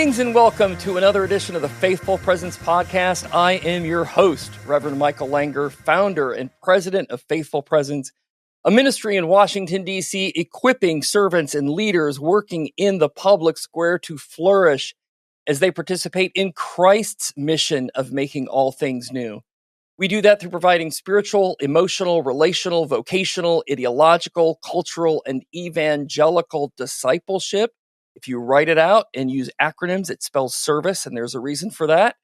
Greetings and welcome to another edition of the Faithful Presence Podcast. I am your host, Reverend Michael Langer, founder and president of Faithful Presence, a ministry in Washington, D.C., equipping servants and leaders working in the public square to flourish as they participate in Christ's mission of making all things new. We do that through providing spiritual, emotional, relational, vocational, ideological, cultural, and evangelical discipleship. If you write it out and use acronyms, it spells service, and there's a reason for that.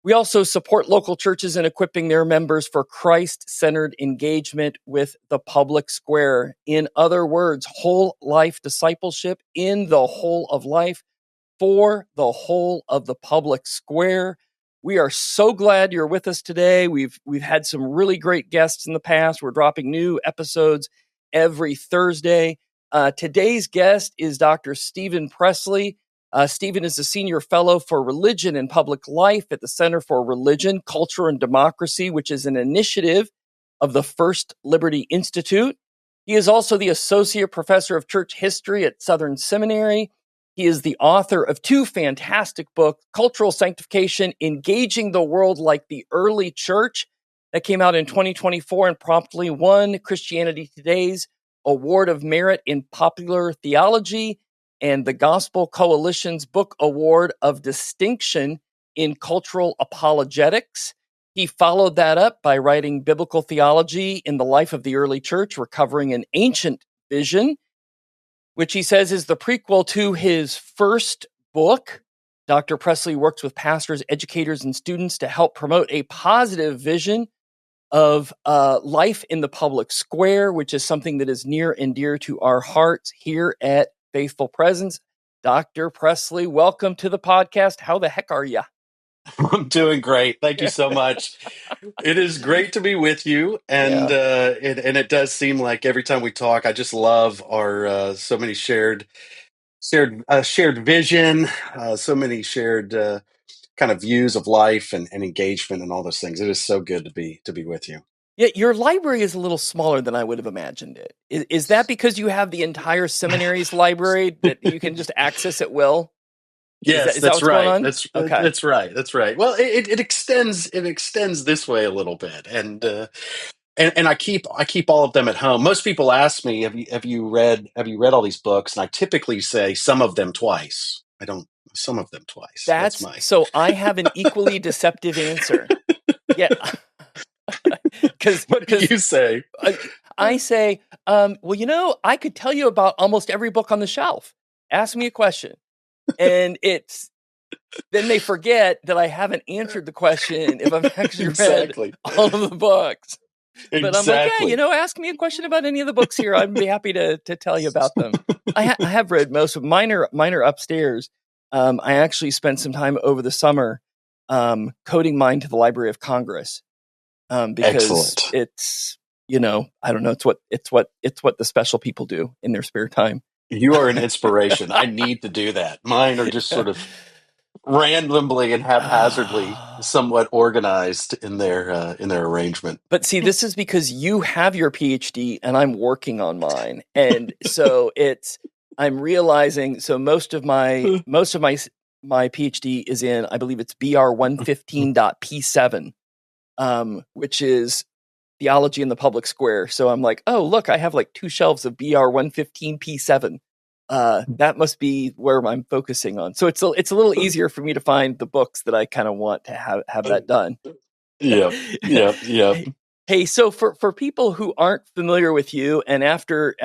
We also support local churches in equipping their members for Christ-centered engagement with the public square. In other words, whole life discipleship in the whole of life for the whole of the public square. We are so glad you're with us today. We've had some really great guests in the past. We're dropping new episodes every Thursday. Today's guest is Dr. Stephen Presley. Stephen is a Senior Fellow for Religion and Public Life at the Center for Religion, Culture, and Democracy, which is an initiative of the First Liberty Institute. He is also the Associate Professor of Church History at Southern Seminary. He is the author of two fantastic books, Cultural Sanctification, Engaging the World Like the Early Church, that came out in 2024 and promptly won Christianity Today's Award of Merit in Popular Theology, and the Gospel Coalition's Book Award of Distinction in Cultural Apologetics. He followed that up by writing Biblical Theology in the Life of the Early Church, Recovering an Ancient Vision, which he says is the prequel to his first book. Dr. Presley works with pastors, educators, and students to help promote a positive vision of life in the public square, which is something that is near and dear to our hearts here at Faithful Presence. Dr. Presley, welcome to the podcast. How the heck are you? I'm doing great. Thank you so much. It is great to be with you, and it does seem like every time we talk, I just love our so many shared vision, so many shared kind of views of life and engagement and all those things. It is so good to be with you. Yeah, your library is a little smaller than I would have imagined it. Is that because you have the entire seminary's library that you can just access at will? Yes, is that that's what's going right. on? That's Okay. that's right. That's right. Well, it extends this way a little bit, and I keep all of them at home. Most people ask me, have you read all these books? And I typically say some of them twice. I don't some of them twice. That's my So I have an equally deceptive answer. Yeah. What do you say? I say, well, I could tell you about almost every book on the shelf. Ask me a question. And then they forget that I haven't answered the question if I've actually read all of the books. But I'm like, yeah, ask me a question about any of the books here. I'd be happy to tell you about them. I have read most of mine are upstairs. I actually spent some time over the summer coding mine to the Library of Congress because Excellent. it's, I don't know, it's what the special people do in their spare time. You are an inspiration. I need to do that. Mine are just sort of randomly and haphazardly somewhat organized in their arrangement. But see, this is because you have your Ph.D. and I'm working on mine. And so I'm realizing, so most of my Ph.D. is in, I believe it's BR 115.P7, which is theology in the public square. So I'm like, oh, look, I have like 2 shelves of BR 115P7. That must be where I'm focusing on. So it's a little easier for me to find the books that I kind of want to have that done. Yeah. Hey, so for people who aren't familiar with you, and after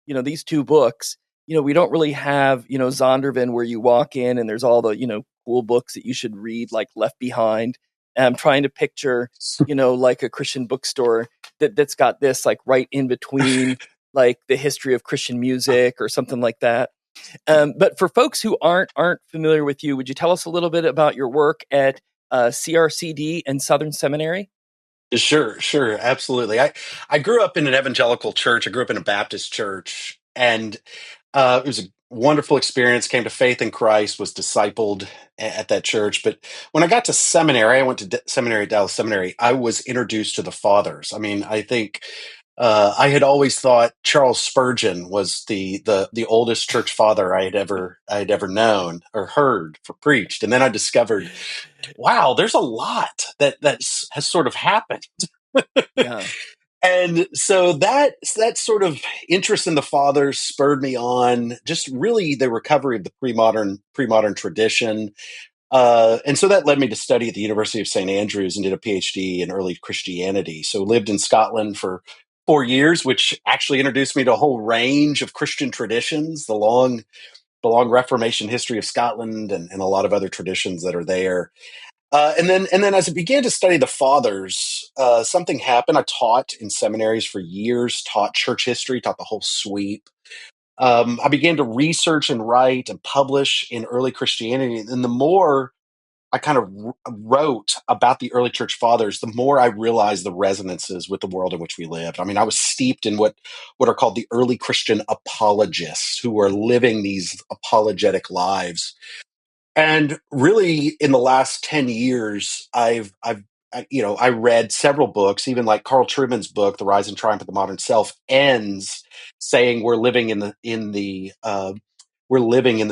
these 2 books, we don't really have Zondervan where you walk in and there's all the cool books that you should read, like Left Behind. And I'm trying to picture like a Christian bookstore that's got this like right in between like the history of Christian music or something like that. But for folks who aren't familiar with you, would you tell us a little bit about your work at CRCD and Southern Seminary? Sure, absolutely. I grew up in an evangelical church. I grew up in a Baptist church, and it was a wonderful experience. Came to faith in Christ, was discipled at that church. But when I got to seminary, I went to seminary at Dallas Seminary. I was introduced to the fathers. I mean, I think I had always thought Charles Spurgeon was the oldest church father I had ever known or heard for preached, and then I discovered, wow, there's a lot has sort of happened. Yeah. And so that sort of interest in the fathers spurred me on just really the recovery of the pre-modern tradition. And so that led me to study at the University of St. Andrews and did a PhD in early Christianity. So lived in Scotland for 4 years, which actually introduced me to a whole range of Christian traditions, the long Reformation history of Scotland and a lot of other traditions that are there. And then as I began to study the fathers, something happened. I taught in seminaries for years, taught church history, taught the whole sweep. I began to research and write and publish in early Christianity. And the more I kind of wrote about the early church fathers, the more I realized the resonances with the world in which we lived. I mean, I was steeped in what are called the early Christian apologists who were living these apologetic lives. And really, in the last 10 years, I read several books, even like Carl Trueman's book, The Rise and Triumph of the Modern Self, ends saying we're living in the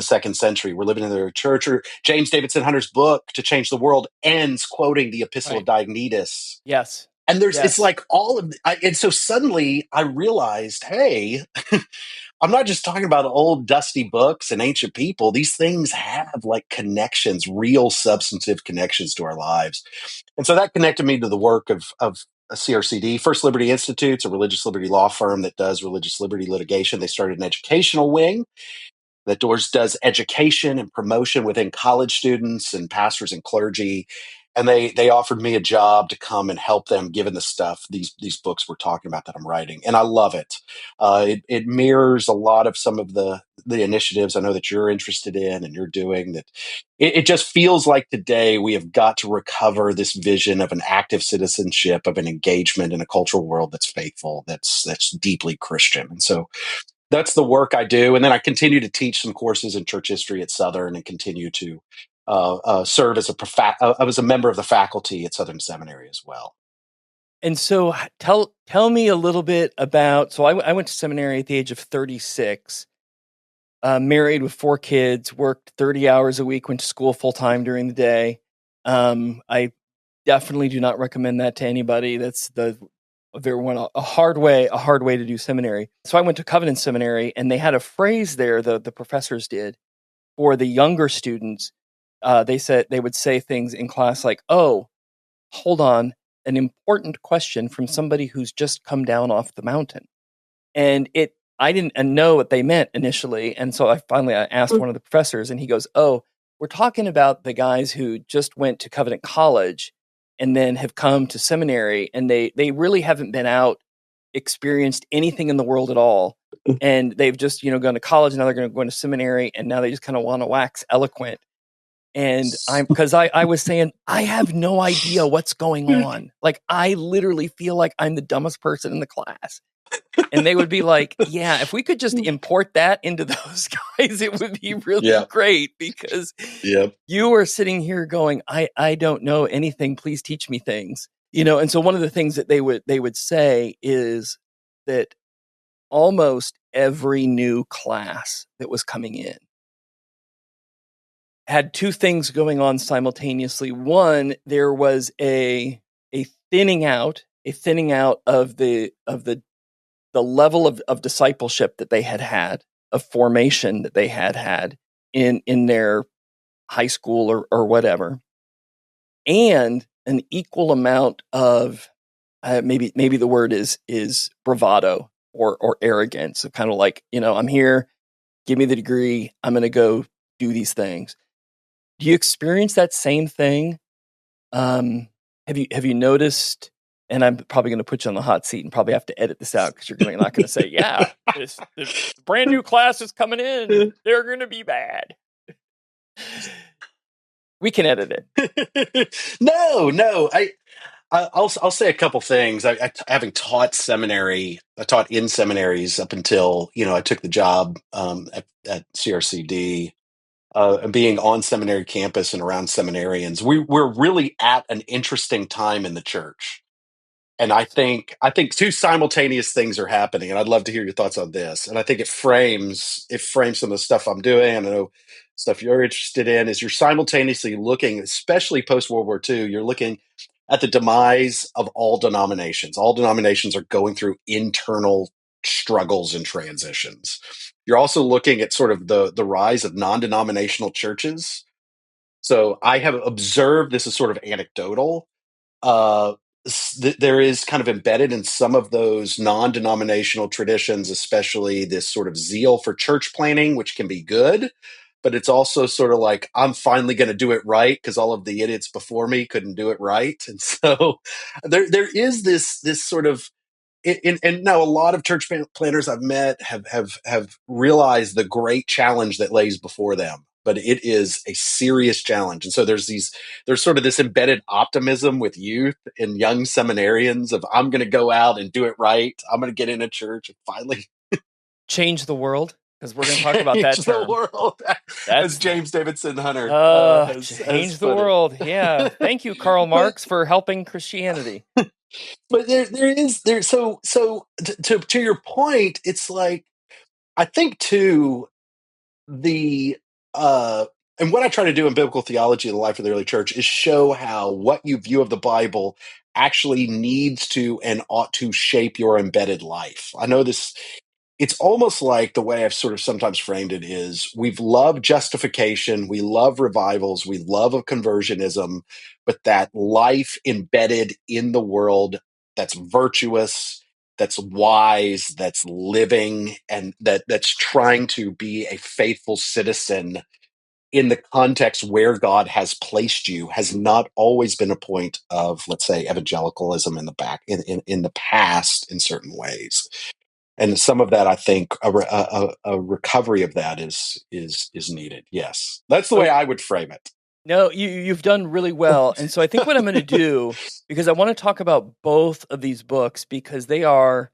second century. We're living in the church. Or James Davidson Hunter's book, To Change the World, ends quoting the Epistle of Right. Diognetus. Yes. And it's Yes. like and so suddenly I realized, hey, I'm not just talking about old dusty books and ancient people. These things have like connections, real substantive connections to our lives. And so that connected me to the work of a CRCD, First Liberty Institute's a religious liberty law firm that does religious liberty litigation. They started an educational wing that does education and promotion within college students and pastors and clergy. And they offered me a job to come and help them, given the stuff these books we're talking about that I'm writing, and I love it. It mirrors a lot of some of the initiatives I know that you're interested in and you're doing. That it just feels like today we have got to recover this vision of an active citizenship, of an engagement in a cultural world that's faithful, that's deeply Christian, and so that's the work I do. And then I continue to teach some courses in church history at Southern and continue to serve as as a member of the faculty at Southern Seminary as well. And so tell me a little bit about, so I went to seminary at the age of 36, married with 4 kids, worked 30 hours a week, went to school full time during the day. I definitely do not recommend that to anybody. That's a hard way to do seminary. So I went to Covenant Seminary, and they had a phrase there, the professors did, for the younger students. They would say things in class like, "Oh, hold on, an important question from somebody who's just come down off the mountain." And I didn't know what they meant initially. And so I asked one of the professors, and he goes, "Oh, we're talking about the guys who just went to Covenant College and then have come to seminary, and they really haven't been out, experienced anything in the world at all. And they've just, gone to college, and now they're going to go into seminary, and now they just kind of want to wax eloquent." And because I was saying, I have no idea what's going on. Like, I literally feel like I'm the dumbest person in the class. And they would be like, "Yeah, if we could just import that into those guys, it would be really great, because you are sitting here going, I don't know anything. Please teach me things." And so one of the things that they would say is that almost every new class that was coming in had 2 things going on simultaneously. One, there was a thinning out of the level of discipleship that they had, of formation that they had in their high school or whatever, and an equal amount of maybe the word is bravado or arrogance. So kind of like, I'm here, give me the degree, I'm going to go do these things. Do you experience that same thing? Have you noticed? And I'm probably going to put you on the hot seat and probably have to edit this out, because you're not going to say, "Yeah, this brand new class is coming in, they're going to be bad." We can edit it. No. I'll say a couple things. Having taught seminary, I taught in seminaries up until I took the job at CRCD. And being on seminary campus and around seminarians, we're really at an interesting time in the church. I think two simultaneous things are happening, and I'd love to hear your thoughts on this. And I think it frames some of the stuff I'm doing. I know stuff you're interested in is you're simultaneously looking, especially post World War II, you're looking at the demise of all denominations. All denominations are going through internal struggles and transitions. You're also looking at sort of the rise of non-denominational churches. So I have observed, this is sort of anecdotal, uh, there is kind of embedded in some of those non-denominational traditions, especially this sort of zeal for church planning, which can be good, but it's also sort of like, I'm finally going to do it right because all of the idiots before me couldn't do it right. And so there is this sort of, and now a lot of church planners I've met have realized the great challenge that lays before them, but it is a serious challenge. And so there's sort of this embedded optimism with youth and young seminarians of, I'm going to go out and do it right. I'm going to get in a church and finally change the world, because we're going to talk about that change term. the world, as That's James Davidson Hunter change has the put it. world. Yeah, thank you, Karl Marx, for helping Christianity. But to your point, it's like, I think too, the and what I try to do in biblical theology of the life of the early church is show how what you view of the Bible actually needs to and ought to shape your embedded life. I know this, it's almost like the way I've sort of sometimes framed it is, we've loved justification, we love revivals, we love of conversionism, but that life embedded in the world that's virtuous, that's wise, that's living, and that's trying to be a faithful citizen in the context where God has placed you has not always been a point of, let's say, evangelicalism in the past in certain ways. And some of that, I think, a recovery of that is needed. Yes, that's the way I would frame it. No, you've done really well. And so I think what I'm going to do, because I want to talk about both of these books, because they are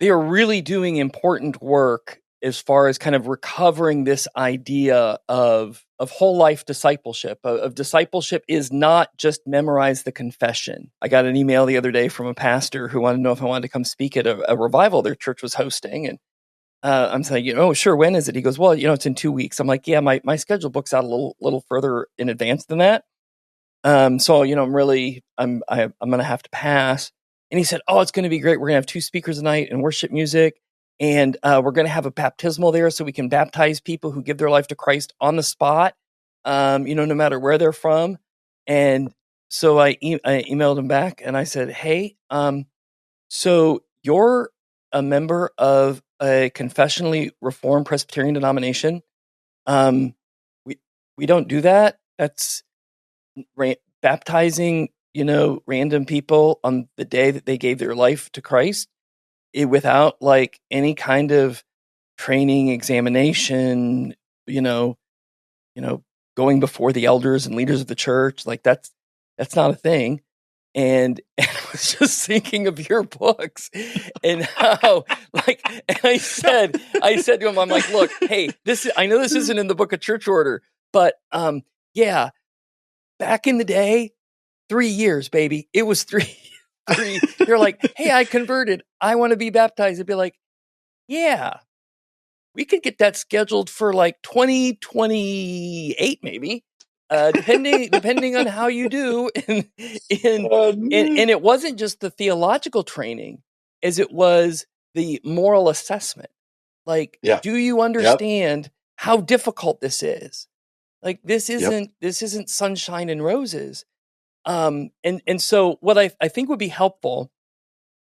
really doing important work as far as kind of recovering this idea of whole life discipleship. Of discipleship is not just memorize the confession. I got an email the other day from a pastor who wanted to know if I wanted to come speak at a revival their church was hosting, and I'm saying, oh, sure, when is it? He goes, well, it's in 2 weeks. I'm like, yeah, my schedule books out a little further in advance than that. So I'm going to have to pass. And he said, oh, it's going to be great. We're going to have 2 speakers tonight and worship music. And we're going to have a baptismal there so we can baptize people who give their life to Christ on the spot, no matter where they're from. And so I emailed him back and I said, hey, so you're a member of a confessionally reformed Presbyterian denomination. We don't do that. That's baptizing, random people on the day that they gave their life to Christ, without like any kind of training, examination, going before the elders and leaders of the church. Like that's not a thing. And I was just thinking of your books and how, and I said to him, I'm like, look, hey, I know this isn't in the book of church order, but yeah, back in the day, 3 years, baby, it was three. They're like, hey, I converted, I want to be baptized. I'd be like, yeah, we could get that scheduled for like 2028, maybe. Depending on how you do, and it wasn't just the theological training, as it was the moral assessment. Like, do you understand how difficult this is? Like, this isn't sunshine and roses. And so what I think would be helpful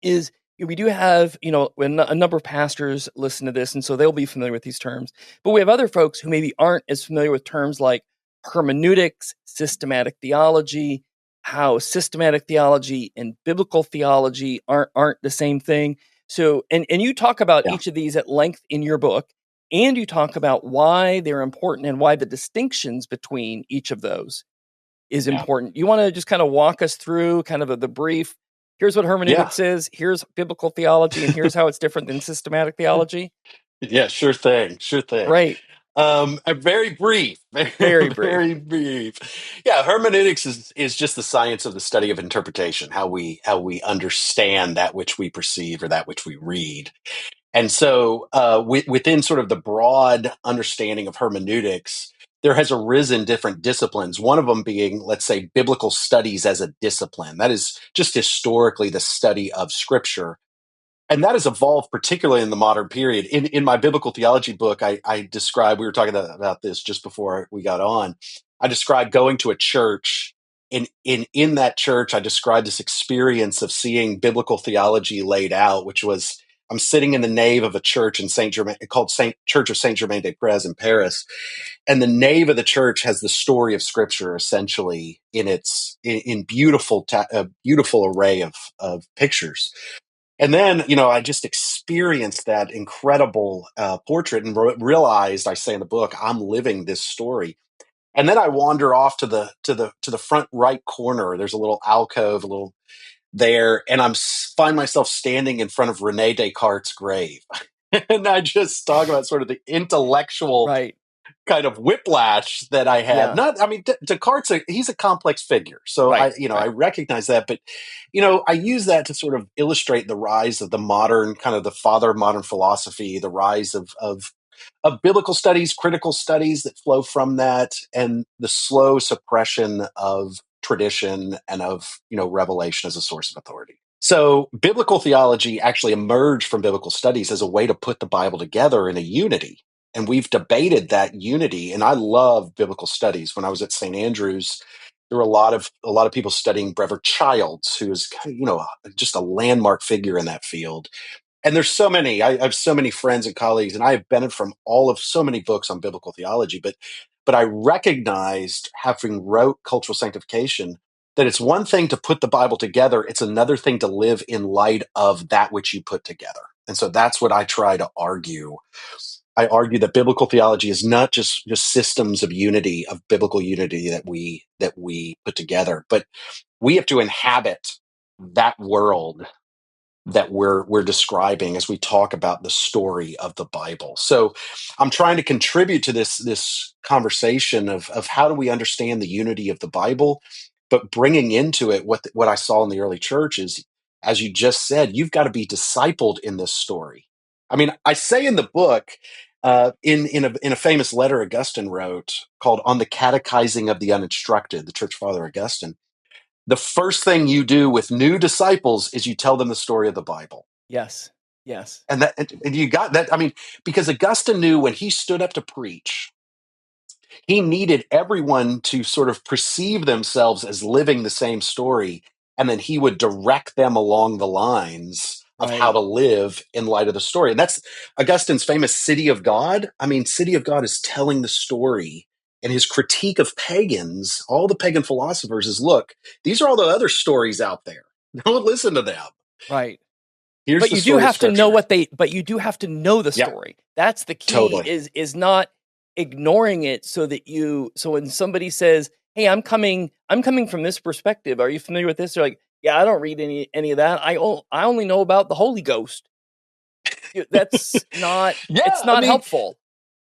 is, we do have, a number of pastors listen to this, and so they'll be familiar with these terms. But we have other folks who maybe aren't as familiar with terms like hermeneutics, systematic theology, how systematic theology and biblical theology aren't the same thing. So, and you talk about each of these at length in your book, and you talk about why they're important and why the distinctions between each of those is important. You want to just kind of walk us through kind of the brief, here's what hermeneutics is, here's biblical theology, and here's how it's different than systematic theology? Yeah, sure thing. Right. Very brief, Very brief. very brief. Yeah, hermeneutics is just the science of the study of interpretation, how we understand that which we perceive or that which we read. And so, within sort of the broad understanding of hermeneutics, there has arisen different disciplines. One of them being, let's say, biblical studies as a discipline. That is just historically the study of Scripture. And that has evolved, particularly in the modern period. In my biblical theology book, I describe, we were talking about this just before we got on. I described going to a church. In that church, I described this experience of seeing biblical theology laid out, which was I'm sitting in the nave of a church in Saint Germain, called Church of Saint Germain des Prés in Paris, and the nave of the church has the story of Scripture essentially in a beautiful array of pictures. And then, I just experienced that incredible portrait and realized, I say in the book, I'm living this story. And then I wander off to the front right corner. There's a little alcove, a little there, and find myself standing in front of Rene Descartes' grave, and I just talk about sort of the intellectual Right. kind of whiplash that I had. Yeah. Not, I mean, Descartes, he's a complex figure. So Right, I recognize that, but, I use that to sort of illustrate the rise of the modern kind of the father of modern philosophy, the rise of biblical studies, critical studies that flow from that, and the slow suppression of tradition and of, revelation as a source of authority. So biblical theology actually emerged from biblical studies as a way to put the Bible together in a unity. And we've debated that unity. And I love biblical studies. When I was at St. Andrews, there were a lot of people studying Brever Childs, who is, just a landmark figure in that field. And there's so many. I have so many friends and colleagues, and I have benefited from all of so many books on biblical theology. But I recognized, having wrote Cultural Sanctification, that it's one thing to put the Bible together. It's another thing to live in light of that which you put together. And so that's what I try to argue. I argue that biblical theology is not just systems of unity, of biblical unity that we put together, but we have to inhabit that world that we're describing as we talk about the story of the Bible. So I'm trying to contribute to this conversation of how do we understand the unity of the Bible, but bringing into it what I saw in the early church is, as you just said, you've got to be discipled in this story. I mean, I say in the book, in a famous letter Augustine wrote called "On the Catechizing of the Uninstructed," the Church Father Augustine, the first thing you do with new disciples is you tell them the story of the Bible. Yes. And you got that. I mean, because Augustine knew when he stood up to preach, he needed everyone to sort of perceive themselves as living the same story. And then he would direct them along the lines of how to live in light of the story. And that's Augustine's famous City of God. I mean, City of God is telling the story. And his critique of pagans, all the pagan philosophers, is look, these are all the other stories out there. Don't listen to them. Right. Here's But the you do story of have to know Scripture. but you do have to know the Yeah, story. That's the key, totally. is not ignoring it so when somebody says, "Hey, I'm coming from this perspective. Are you familiar with this?" They're like, "Yeah, I don't read any of that. I only know about the Holy Ghost." That's not Yeah, it's I not mean, helpful.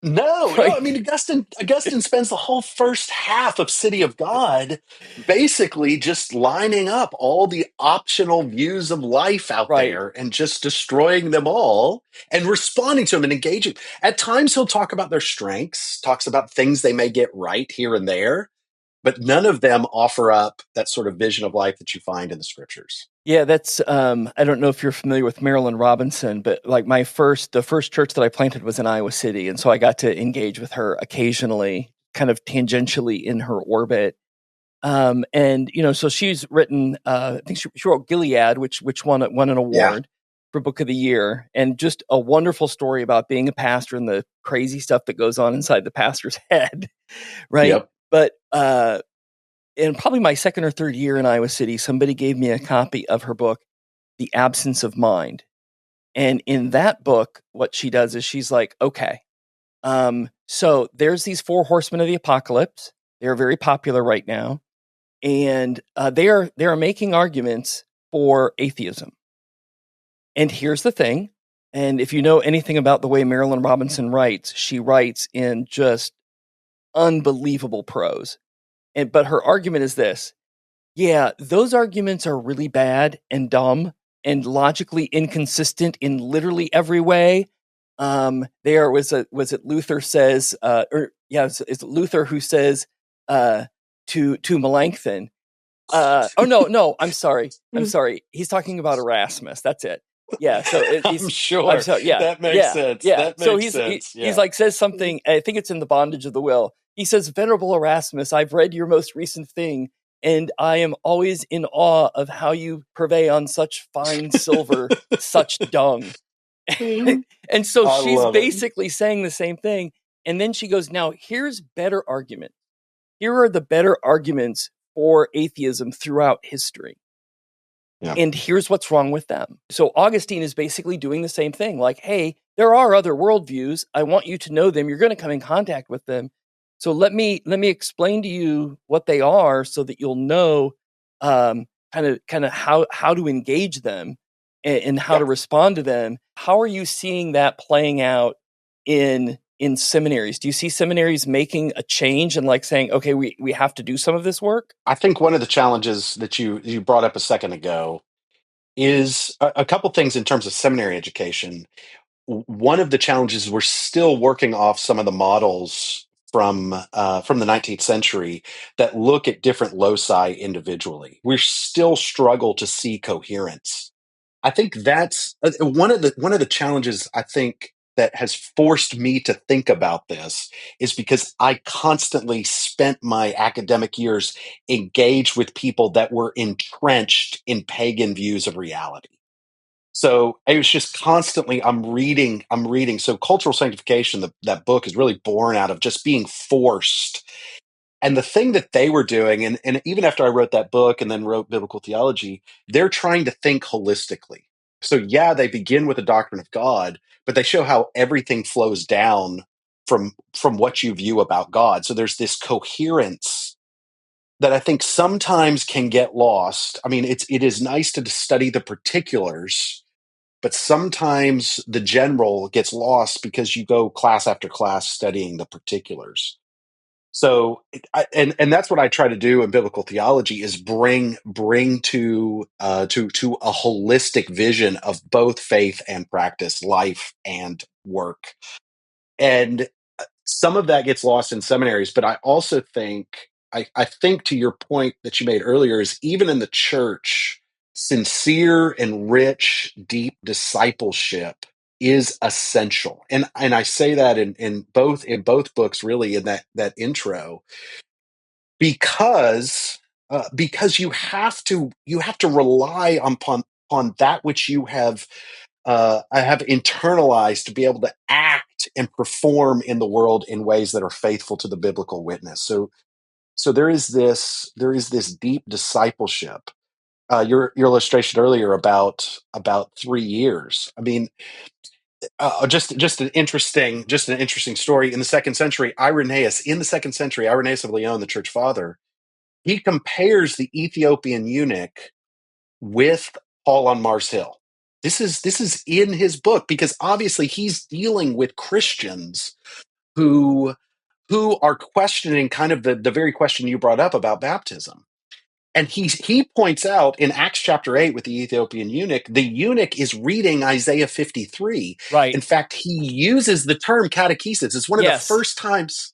no. Right? I mean, Augustine spends the whole first half of City of God basically just lining up all the optional views of life out Right. there and just destroying them all and responding to them and engaging. At times, he'll talk about their strengths, talks about things they may get right here and there, but none of them offer up that sort of vision of life that you find in the Scriptures. Yeah, that's I don't know if you're familiar with Marilyn Robinson, but like the first church that I planted was in Iowa City, and so I got to engage with her occasionally, kind of tangentially in her orbit. And so she's written I think she wrote Gilead, which won an Yeah. award for Book of the Year, and just a wonderful story about being a pastor and the crazy stuff that goes on inside the pastor's head, right? Yep. But in probably my second or third year in Iowa City, somebody gave me a copy of her book, The Absence of Mind. And in that book, what she does is she's like, okay, so there's these four horsemen of the apocalypse. They're very popular right now. And they are making arguments for atheism. And here's the thing, And if you know anything about the way Marilyn Robinson writes, she writes in just unbelievable prose. But her argument is this: yeah, those arguments are really bad and dumb and logically inconsistent in literally every way. Was it Luther says, it's Luther who says to Melanchthon, no, I'm sorry. He's talking about Erasmus. That's it. Yeah. So I'm sure. Yeah. That makes sense. Yeah. That So makes sense. He's like, says something, I think it's in the Bondage of the Will. He says, "Venerable Erasmus, I've read your most recent thing, and I am always in awe of how you purvey on such fine silver, such dung." And so she's basically saying the same thing. And then she goes, now here's better argument. Here are the better arguments for atheism throughout history. Yeah. And here's what's wrong with them. So Augustine is basically doing the same thing. Like, hey, there are other worldviews. I want you to know them. You're going to come in contact with them. So let me explain to you what they are so that you'll know kind of how to engage them and how to respond to them. How are you seeing that playing out in seminaries? Do you see seminaries making a change and like saying, okay, we have to do some of this work? I think one of the challenges that you brought up a second ago is a couple things in terms of seminary education. One of the challenges, we're still working off some of the models from the 19th century that look at different loci individually. We still struggle to see coherence. I think that's one of the challenges, I think, that has forced me to think about this is because I constantly spent my academic years engaged with people that were entrenched in pagan views of reality. So it was just constantly, I'm reading. So Cultural Sanctification, that book is really born out of just being forced. And the thing that they were doing, and even after I wrote that book and then wrote Biblical Theology, they're trying to think holistically. So yeah, they begin with the doctrine of God, but they show how everything flows down from what you view about God. So there's this coherence that I think sometimes can get lost. I mean, it is nice to study the particulars, but sometimes the general gets lost because you go class after class studying the particulars. So, and that's what I try to do in biblical theology is bring to a holistic vision of both faith and practice, life and work. And some of that gets lost in seminaries, but I also think, I think to your point that you made earlier is even in the church, sincere and rich, deep discipleship is essential. And I say that in both books, really, in that intro, because you have to rely upon that which you have internalized to be able to act and perform in the world in ways that are faithful to the biblical witness. So there is this deep discipleship. Your illustration earlier about 3 years. I mean, just an interesting story. In the second century, Irenaeus of Lyon, the church father, he compares the Ethiopian eunuch with Paul on Mars Hill. This is in his book because obviously he's dealing with Christians who are questioning kind of the very question you brought up about baptism. And he points out in Acts chapter 8 with the Ethiopian eunuch, the eunuch is reading Isaiah 53. Right. In fact, he uses the term catechesis. It's one of the first times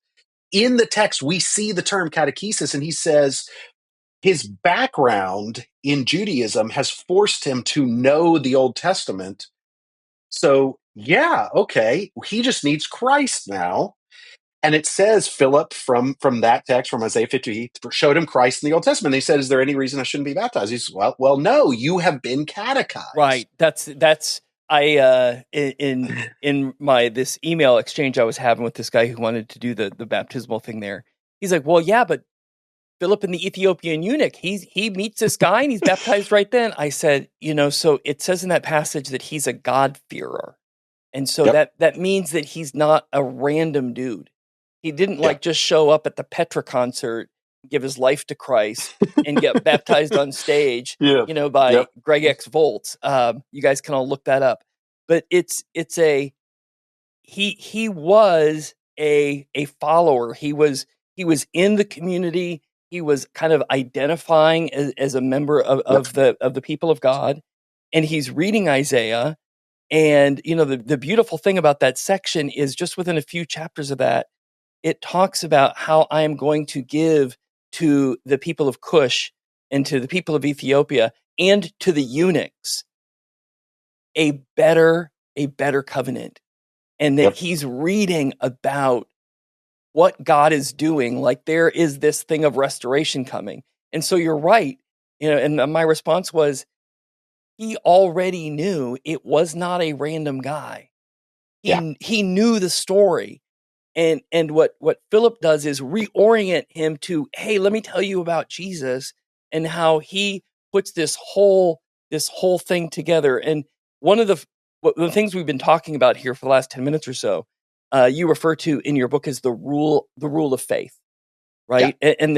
in the text we see the term catechesis, and he says his background in Judaism has forced him to know the Old Testament. So, yeah, okay, he just needs Christ now. And it says Philip from that text from Isaiah 50, he showed him Christ in the Old Testament. And he said, "Is there any reason I shouldn't be baptized?" He says, "Well, no, you have been catechized." Right. That's I in my this email exchange I was having with this guy who wanted to do the baptismal thing there. He's like, "Well, yeah, but Philip and the Ethiopian eunuch, he meets this guy and he's baptized right then." I said, so it says in that passage that he's a God-fearer. And so that means that he's not a random dude. He didn't just show up at the Petra concert, give his life to Christ, and get baptized on stage, by Greg X Volts. You guys can all look that up. but he was a follower. He was in the community. He was kind of identifying as a member Yep. of the people of God, and he's reading Isaiah. And the beautiful thing about that section is just within a few chapters of that, it talks about how I am going to give to the people of Cush and to the people of Ethiopia and to the eunuchs a better covenant, and that Yep. he's reading about what God is doing. Like, there is this thing of restoration coming. And so you're right. And my response was, he already knew it was not a random guy. Yeah. He knew the story. And what Philip does is reorient him to, hey, let me tell you about Jesus and how he puts this whole thing together. And one of the things we've been talking about here for the last 10 minutes or so, you refer to in your book as the rule of faith, Yeah. right? And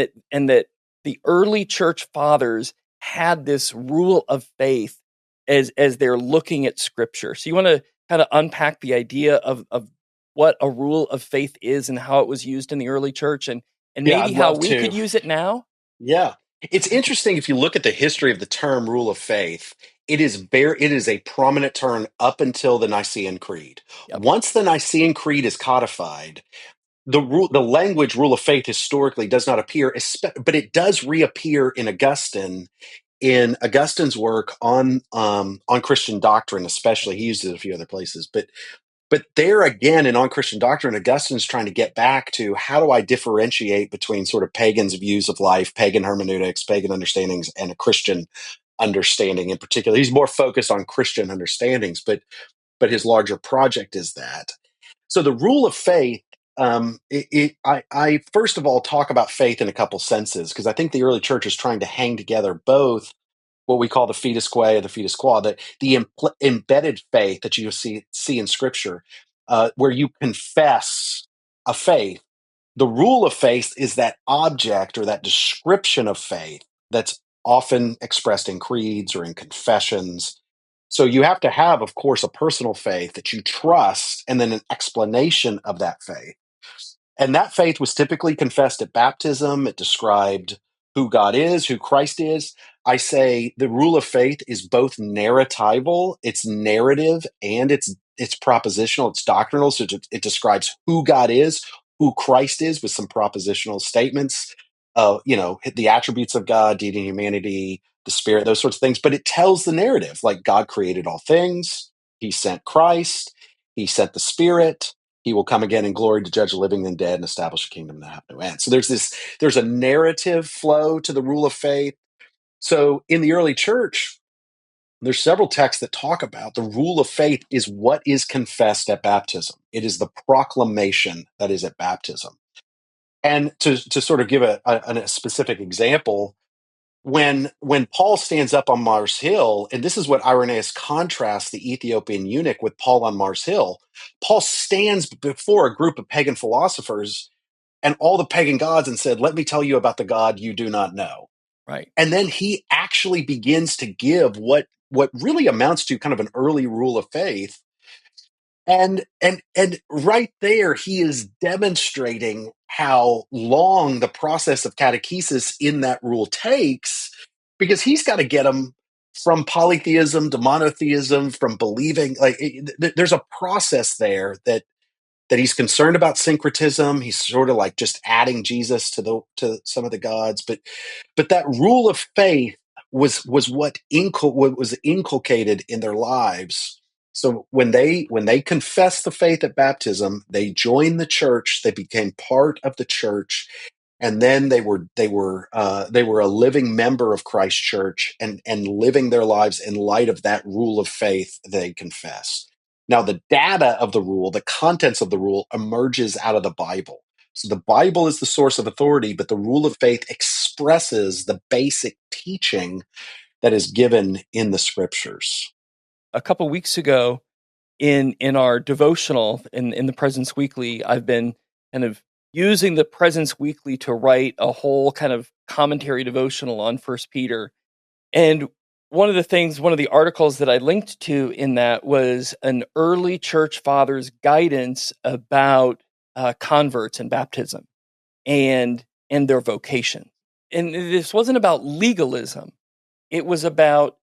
that the early church fathers had this rule of faith as they're looking at scripture. So you want to kind of unpack the idea of what a rule of faith is and how it was used in the early church, and Yeah, maybe I'd how love we to. could use it now? Yeah. It's interesting if you look at the history of the term rule of faith, it is a prominent term up until the Nicene Creed. Yep. Once the Nicene Creed is codified, the language rule of faith historically does not appear, but it does reappear in Augustine's work on Christian doctrine, especially. He uses it a few other places, but there again, in On Christian Doctrine, Augustine's trying to get back to, how do I differentiate between sort of pagans' views of life, pagan hermeneutics, pagan understandings, and a Christian understanding in particular. He's more focused on Christian understandings, but his larger project is that. So the rule of faith, I first of all talk about faith in a couple senses, because I think the early church is trying to hang together both what we call the fides quae or the fides qua, the embedded faith that you see in Scripture, where you confess a faith. The rule of faith is that object or that description of faith that's often expressed in creeds or in confessions. So you have to have, of course, a personal faith that you trust, and then an explanation of that faith. And that faith was typically confessed at baptism. It described who God is, who Christ is. I say the rule of faith is both narratival, it's narrative, and it's propositional, it's doctrinal. So it describes who God is, who Christ is, with some propositional statements. The attributes of God, deity and humanity, the Spirit, those sorts of things. But it tells the narrative, like God created all things, He sent Christ, He sent the Spirit. He will come again in glory to judge the living and dead and establish a kingdom that have no end. So there's a narrative flow to the rule of faith. So in the early church, there's several texts that talk about the rule of faith is what is confessed at baptism. It is the proclamation that is at baptism. And to sort of give a specific example, when Paul stands up on Mars Hill, and this is what Irenaeus contrasts the Ethiopian eunuch with Paul on Mars Hill. Paul stands before a group of pagan philosophers and all the pagan gods and said, "Let me tell you about the God you do not know." Right. And then he actually begins to give what really amounts to kind of an early rule of faith. And right there, he is demonstrating how long the process of catechesis in that rule takes, because he's got to get them from polytheism to monotheism, from believing there's a process there that he's concerned about syncretism. He's sort of like just adding Jesus to some of the gods, but that rule of faith was what was inculcated in their lives. So when they confessed the faith at baptism, they joined the church. They became part of the church, and then they were a living member of Christ's church, and living their lives in light of that rule of faith they confessed. Now, the data of the rule, the contents of the rule, emerges out of the Bible. So the Bible is the source of authority, but the rule of faith expresses the basic teaching that is given in the Scriptures. A couple weeks ago, in our devotional in the Presence Weekly, I've been kind of using the Presence Weekly to write a whole kind of commentary devotional on First Peter. And one of the articles that I linked to in that was an early church father's guidance about converts and baptism and their vocation. And this wasn't about legalism. It was about,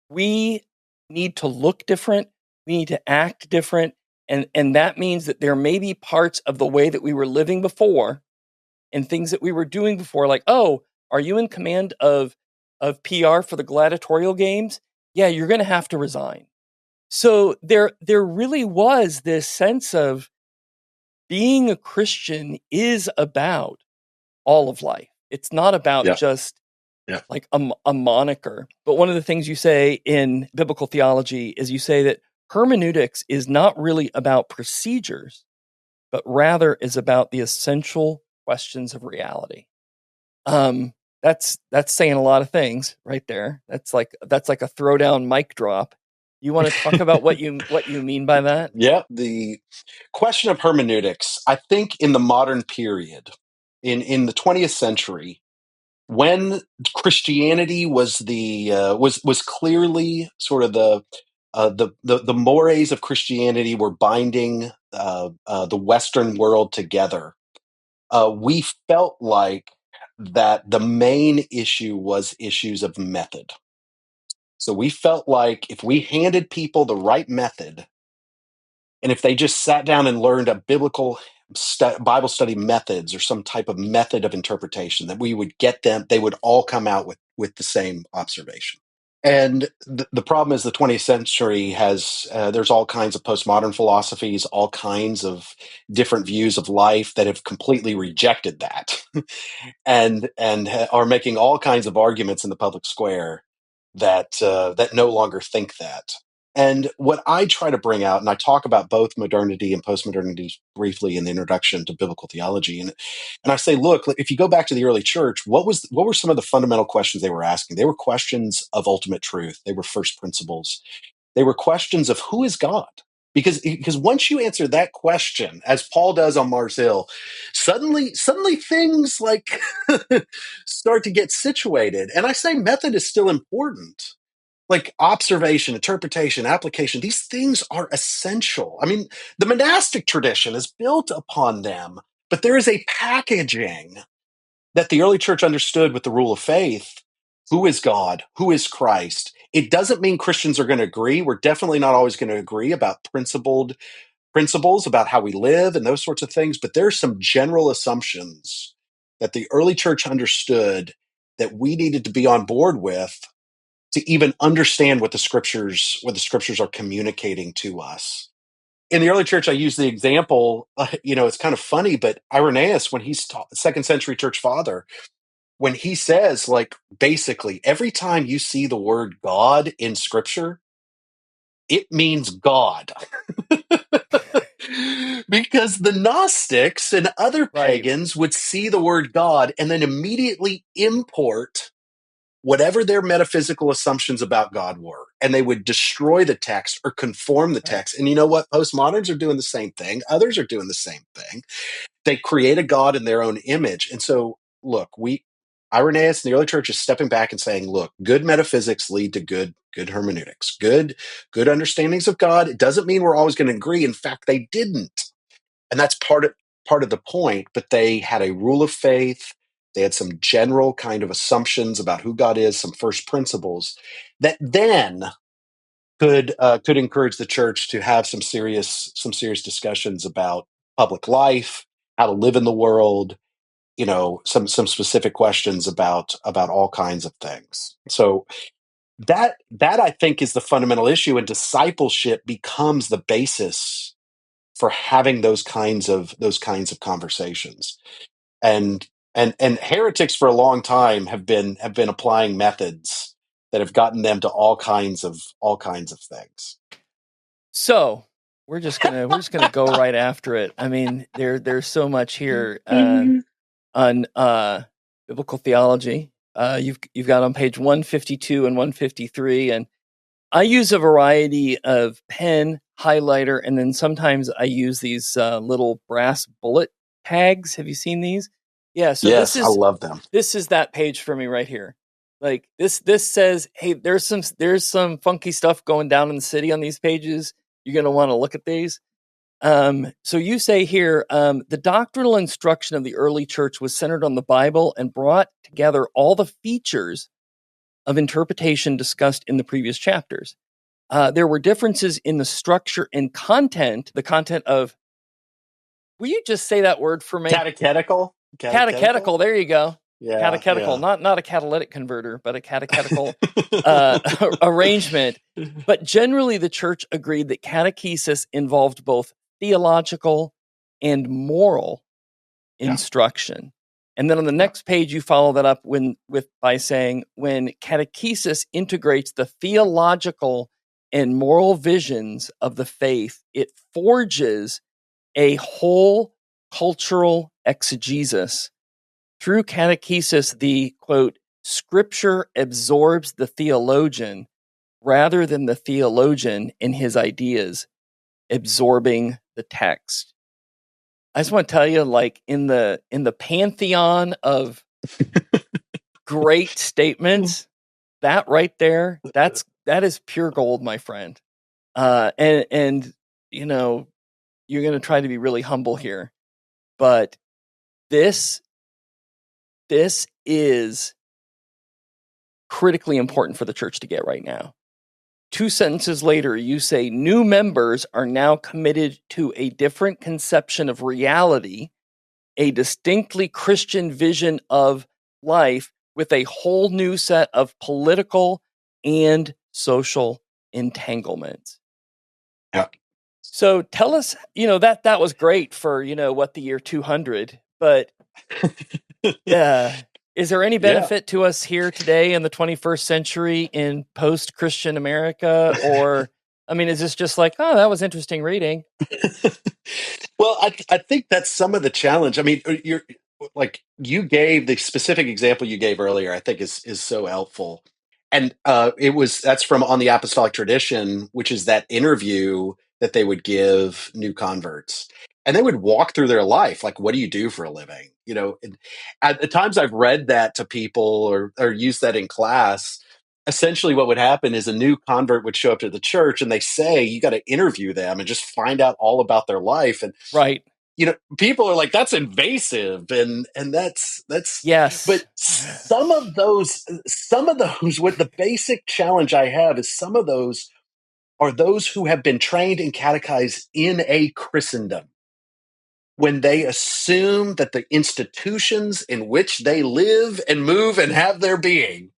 we need to look different. We need to act different. And that means that there may be parts of the way that we were living before and things that we were doing before, like, oh, are you in command of PR for the gladiatorial games? Yeah, you're going to have to resign. So there really was this sense of being a Christian is about all of life. It's not about just like a moniker. But one of the things you say in biblical theology is you say that hermeneutics is not really about procedures, but rather is about the essential questions of reality. That's saying a lot of things right there. That's like a throwdown mic drop. You want to talk about what you mean by that? Yeah, the question of hermeneutics, I think in the modern period, in the 20th century, when Christianity was was clearly sort of the mores of Christianity were binding the Western world together. We felt like that the main issue was issues of method. So we felt like if we handed people the right method, and if they just sat down and learned a biblical Bible study methods or some type of method of interpretation, that we would get them, they would all come out with the same observation. And the problem is the 20th century has, there's all kinds of postmodern philosophies, all kinds of different views of life that have completely rejected that and are making all kinds of arguments in the public square that no longer think that. And what I try to bring out, and I talk about both modernity and postmodernity briefly in the introduction to biblical theology, and I say, look, if you go back to the early church, what were some of the fundamental questions they were asking? They were questions of ultimate truth. They were first principles. They were questions of who is God? Because once you answer that question, as Paul does on Mars Hill, suddenly things like start to get situated. And I say method is still important. Like observation, interpretation, application, these things are essential. I mean, the monastic tradition is built upon them, but there is a packaging that the early church understood with the rule of faith. Who is God? Who is Christ? It doesn't mean Christians are going to agree. We're definitely not always going to agree about principles about how we live and those sorts of things, but there's some general assumptions that the early church understood that we needed to be on board with to even understand what the scriptures are communicating to us. In the early church, I use the example, it's kind of funny, but Irenaeus, when he's second century church father, when he says, like, basically every time you see the word God in scripture, it means God. Because the Gnostics and other pagans would see the word God and then immediately import whatever their metaphysical assumptions about God were, and they would destroy the text or conform the text. And you know what? Postmoderns are doing the same thing. Others are doing the same thing. They create a God in their own image. And so, look, Irenaeus and the early church is stepping back and saying, look, good metaphysics lead to good hermeneutics, good understandings of God. It doesn't mean we're always going to agree. In fact, they didn't. And that's part of the point, but they had a rule of faith. They had some general kind of assumptions about who God is, some first principles that then could encourage the church to have some serious discussions about public life, how to live in the world, some specific questions about all kinds of things. So that I think is the fundamental issue, and discipleship becomes the basis for having those kinds of conversations. And heretics for a long time have been applying methods that have gotten them to all kinds of things. So we're just gonna go right after it. I mean, there's so much here on biblical theology. You've got on page 152 and 153, and I use a variety of pen, highlighter, and then sometimes I use these little brass bullet tags. Have you seen these? Yeah. So yes, I love them. This is that page for me right here. Like this says, hey, there's some funky stuff going down in the city on these pages. You're going to want to look at these. So you say here, the doctrinal instruction of the early church was centered on the Bible and brought together all the features of interpretation discussed in the previous chapters. There were differences in the structure and content, the content of, will you just say that word for me? Catechetical? Catechetical, there you go. Yeah, catechetical, yeah. not a catalytic converter, but a catechetical arrangement. But generally, the church agreed that catechesis involved both theological and moral instruction. And then on the next page, you follow that up by saying, when catechesis integrates the theological and moral visions of the faith, it forges a whole cultural exegesis. Through catechesis, the, quote, scripture absorbs the theologian rather than the theologian in his ideas absorbing the text. I just want to tell you, like, in the pantheon of great statements, that right there, that is pure gold, my friend. And you know, you're going to try to be really humble here, but this is critically important for the church to get right now. 2 sentences later, you say new members are now committed to a different conception of reality, a distinctly Christian vision of life with a whole new set of political and social entanglements. Yeah. So tell us, that was great for, what, the year 200, but is there any benefit to us here today in the 21st century in post-Christian America? Or, I mean, is this just like, oh, that was interesting reading? Well, I think that's some of the challenge. I mean, you gave the specific example you gave earlier, I think is so helpful. And that's from On the Apostolic Tradition, which is that interview that they would give new converts. And they would walk through their life, like, what do you do for a living? And at the times I've read that to people or used that in class, essentially what would happen is a new convert would show up to the church and they say, you got to interview them and just find out all about their life. And right. People are like, that's invasive. And that's, yes. But some of those, what the basic challenge I have is some of those are those who have been trained and catechized in a Christendom. When they assume that the institutions in which they live and move and have their being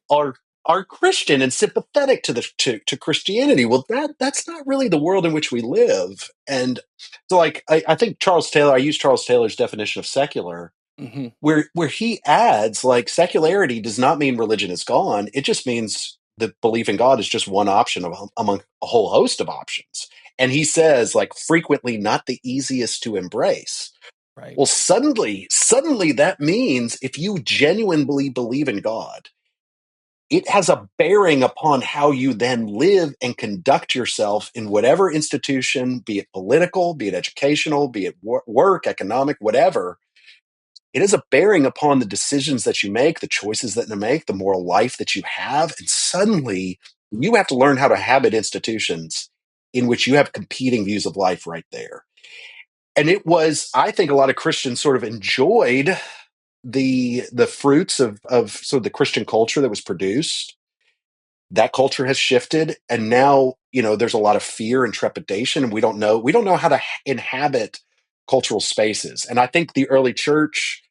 are Christian and sympathetic to Christianity. Well, that's not really the world in which we live. And so, like, I think I use Charles Taylor's definition of secular, where he adds, like, secularity does not mean religion is gone. It just means that belief in God is just one option among a whole host of options. And he says, like, frequently not the easiest to embrace. Right. Well, suddenly that means if you genuinely believe in God, it has a bearing upon how you then live and conduct yourself in whatever institution, be it political, be it educational, be it work, economic, whatever. It has a bearing upon the decisions that you make, the choices that you make, the moral life that you have. And suddenly you have to learn how to habit institutions in which you have competing views of life right there. And I think a lot of Christians sort of enjoyed the fruits of sort of the Christian culture that was produced. That culture has shifted, and now there's a lot of fear and trepidation, and we don't know how to inhabit cultural spaces. And I think the early church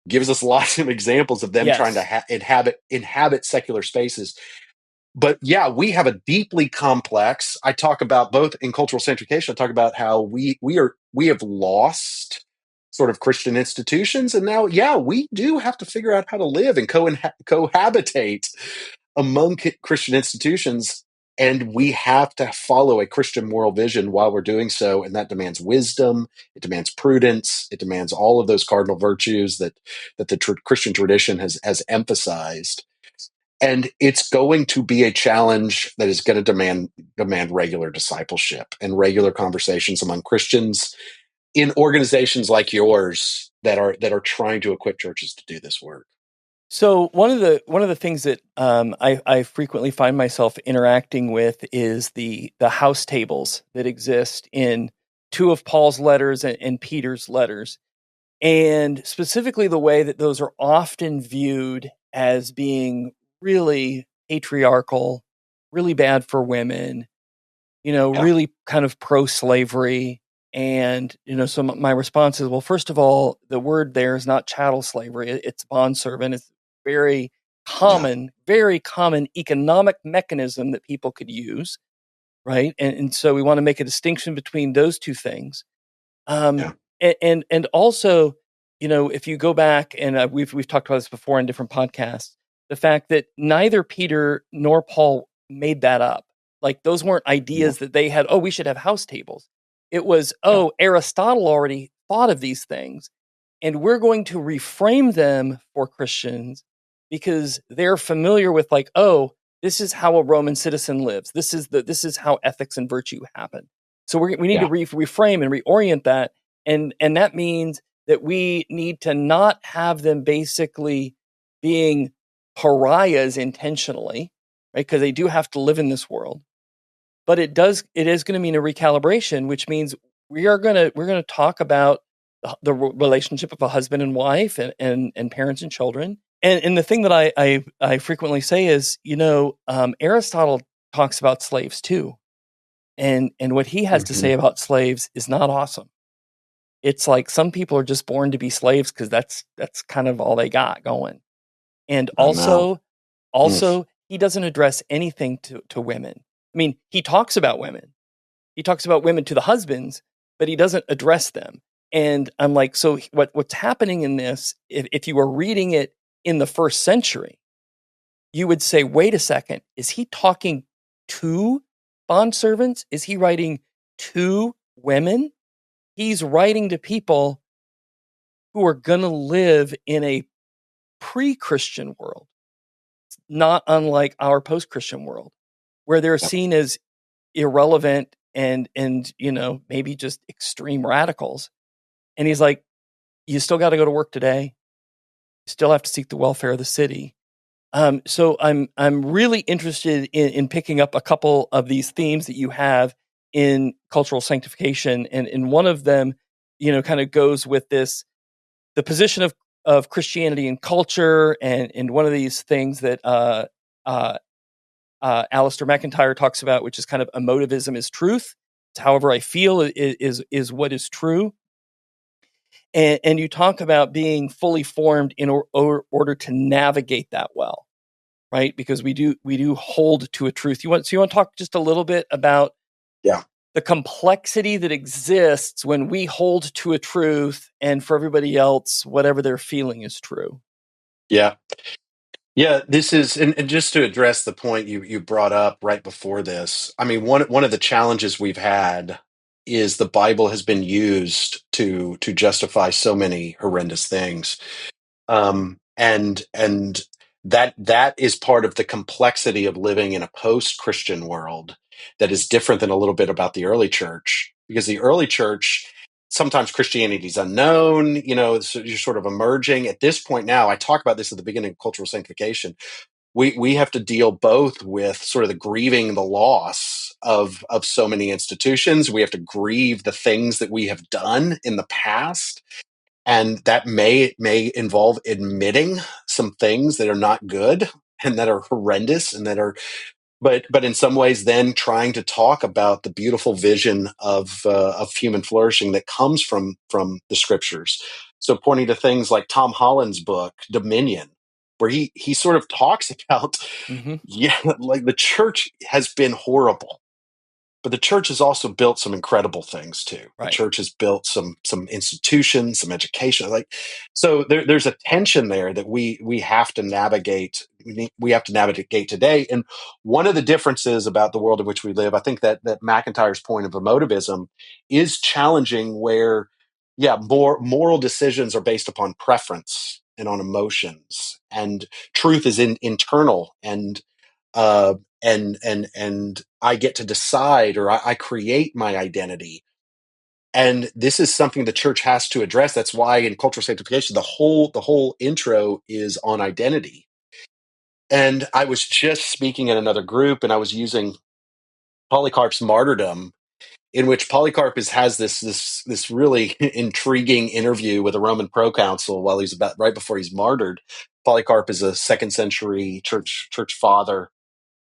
gives us lots of examples of them trying to inhabit secular spaces. But yeah, we have a deeply complex. I talk about both in cultural centrification. I talk about how we have lost sort of Christian institutions, and now, we do have to figure out how to live and cohabitate among Christian institutions, and we have to follow a Christian moral vision while we're doing so, and that demands wisdom, it demands prudence, it demands all of those cardinal virtues that the Christian tradition has emphasized. And it's going to be a challenge that is going to demand regular discipleship and regular conversations among Christians in organizations like yours that are trying to equip churches to do this work. So one of the things that I frequently find myself interacting with is the house tables that exist in two of Paul's letters and Peter's letters, and specifically the way that those are often viewed as being really patriarchal, really bad for women, Yeah, really kind of pro-slavery. And, so my response is, well, first of all, the word there is not chattel slavery. It's bondservant. It's very yeah, very common economic mechanism that people could use. Right. And so we want to make a distinction between those two things. Um, yeah, and also, if you go back and we've talked about this before in different podcasts, the fact that neither Peter nor Paul made that up. Like those weren't yeah, ideas that they had. Oh, we should have house tables. It was, yeah, oh, Aristotle already thought of these things, and we're going to reframe them for Christians because they're familiar with, like, oh, this is how a Roman citizen lives. This is how ethics and virtue happen. So we need to yeah, reframe and reorient that, and that means that we need to not have them basically being pariahs intentionally, right? Because they do have to live in this world, but it is going to mean a recalibration, which means we're gonna talk about the relationship of a husband and wife and parents and children. And the thing that I frequently say is, Aristotle talks about slaves too, and what he has to hmm say about slaves is not awesome. It's like some people are just born to be slaves because that's kind of all they got going. And I know. Mm, also he doesn't address anything to women. I mean, he talks about women. He talks about women to the husbands, but he doesn't address them. And I'm like, so what's happening in this, if you were reading it in the first century, you would say, wait a second, is he talking to bondservants? Is he writing to women? He's writing to people who are going to live in a pre-Christian world, not unlike our post-Christian world, where they're yeah, seen as irrelevant and maybe just extreme radicals. And he's like, you still got to go to work today. You still have to seek the welfare of the city. So I'm really interested in picking up a couple of these themes that you have in cultural sanctification, and one of them, kind of goes with this, the position of Christianity and culture, and one of these things that uh, Alistair McIntyre talks about, which is kind of emotivism is truth. It's however I feel is what is true. And you talk about being fully formed in order to navigate that well, right? Because we do hold to a truth. So you want to talk just a little bit about yeah, the complexity that exists when we hold to a truth, and for everybody else, whatever they're feeling is true. yeah. Yeah, this is, and just to address the point you brought up right before this. I mean, one of the challenges we've had is the Bible has been used to justify so many horrendous things. And that is part of the complexity of living in a post-Christian world that is different than a little bit about the early church, because the early church, sometimes Christianity is unknown, so you're sort of emerging at this point. Now I talk about this at the beginning of cultural sanctification. We have to deal both with sort of the grieving the loss of so many institutions. We have to grieve the things that we have done in the past, and that may involve admitting some things that are not good and that are horrendous and that are, but in some ways then trying to talk about the beautiful vision of human flourishing that comes from the scriptures. So pointing to things like Tom Holland's book Dominion, where he sort of talks about, Hmm. yeah, like the church has been horrible, but the church has also built some incredible things too. The Right. church has built some institutions, some education. Like, so there's a tension there that we have to navigate. We have to navigate today. And one of the differences about the world in which we live, I think that McIntyre's point of emotivism is challenging. Where, yeah, more moral decisions are based upon preference and on emotions, and truth is internal, uh, and I get to decide, or I create my identity. And this is something the church has to address. That's why in cultural sanctification, the whole intro is on identity. And I was just speaking at another group, and I was using Polycarp's martyrdom, in which Polycarp has this really intriguing interview with a Roman proconsul while he's about right before he's martyred. Polycarp is a second century church father,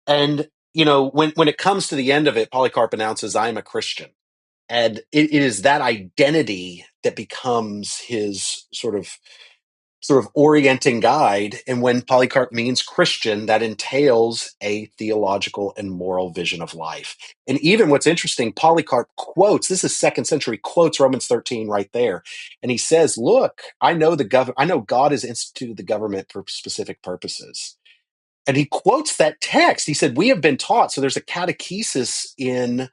and when it comes to the end of it, Polycarp announces, "I am a Christian," and it is that identity that becomes his sort of orienting guide. And when Polycarp means Christian, that entails a theological and moral vision of life. And even what's interesting, Polycarp quotes, this is second century, quotes Romans 13 right there. And he says, look, I know God has instituted the government for specific purposes. And he quotes that text. He said, we have been taught. So there's a catechesis in,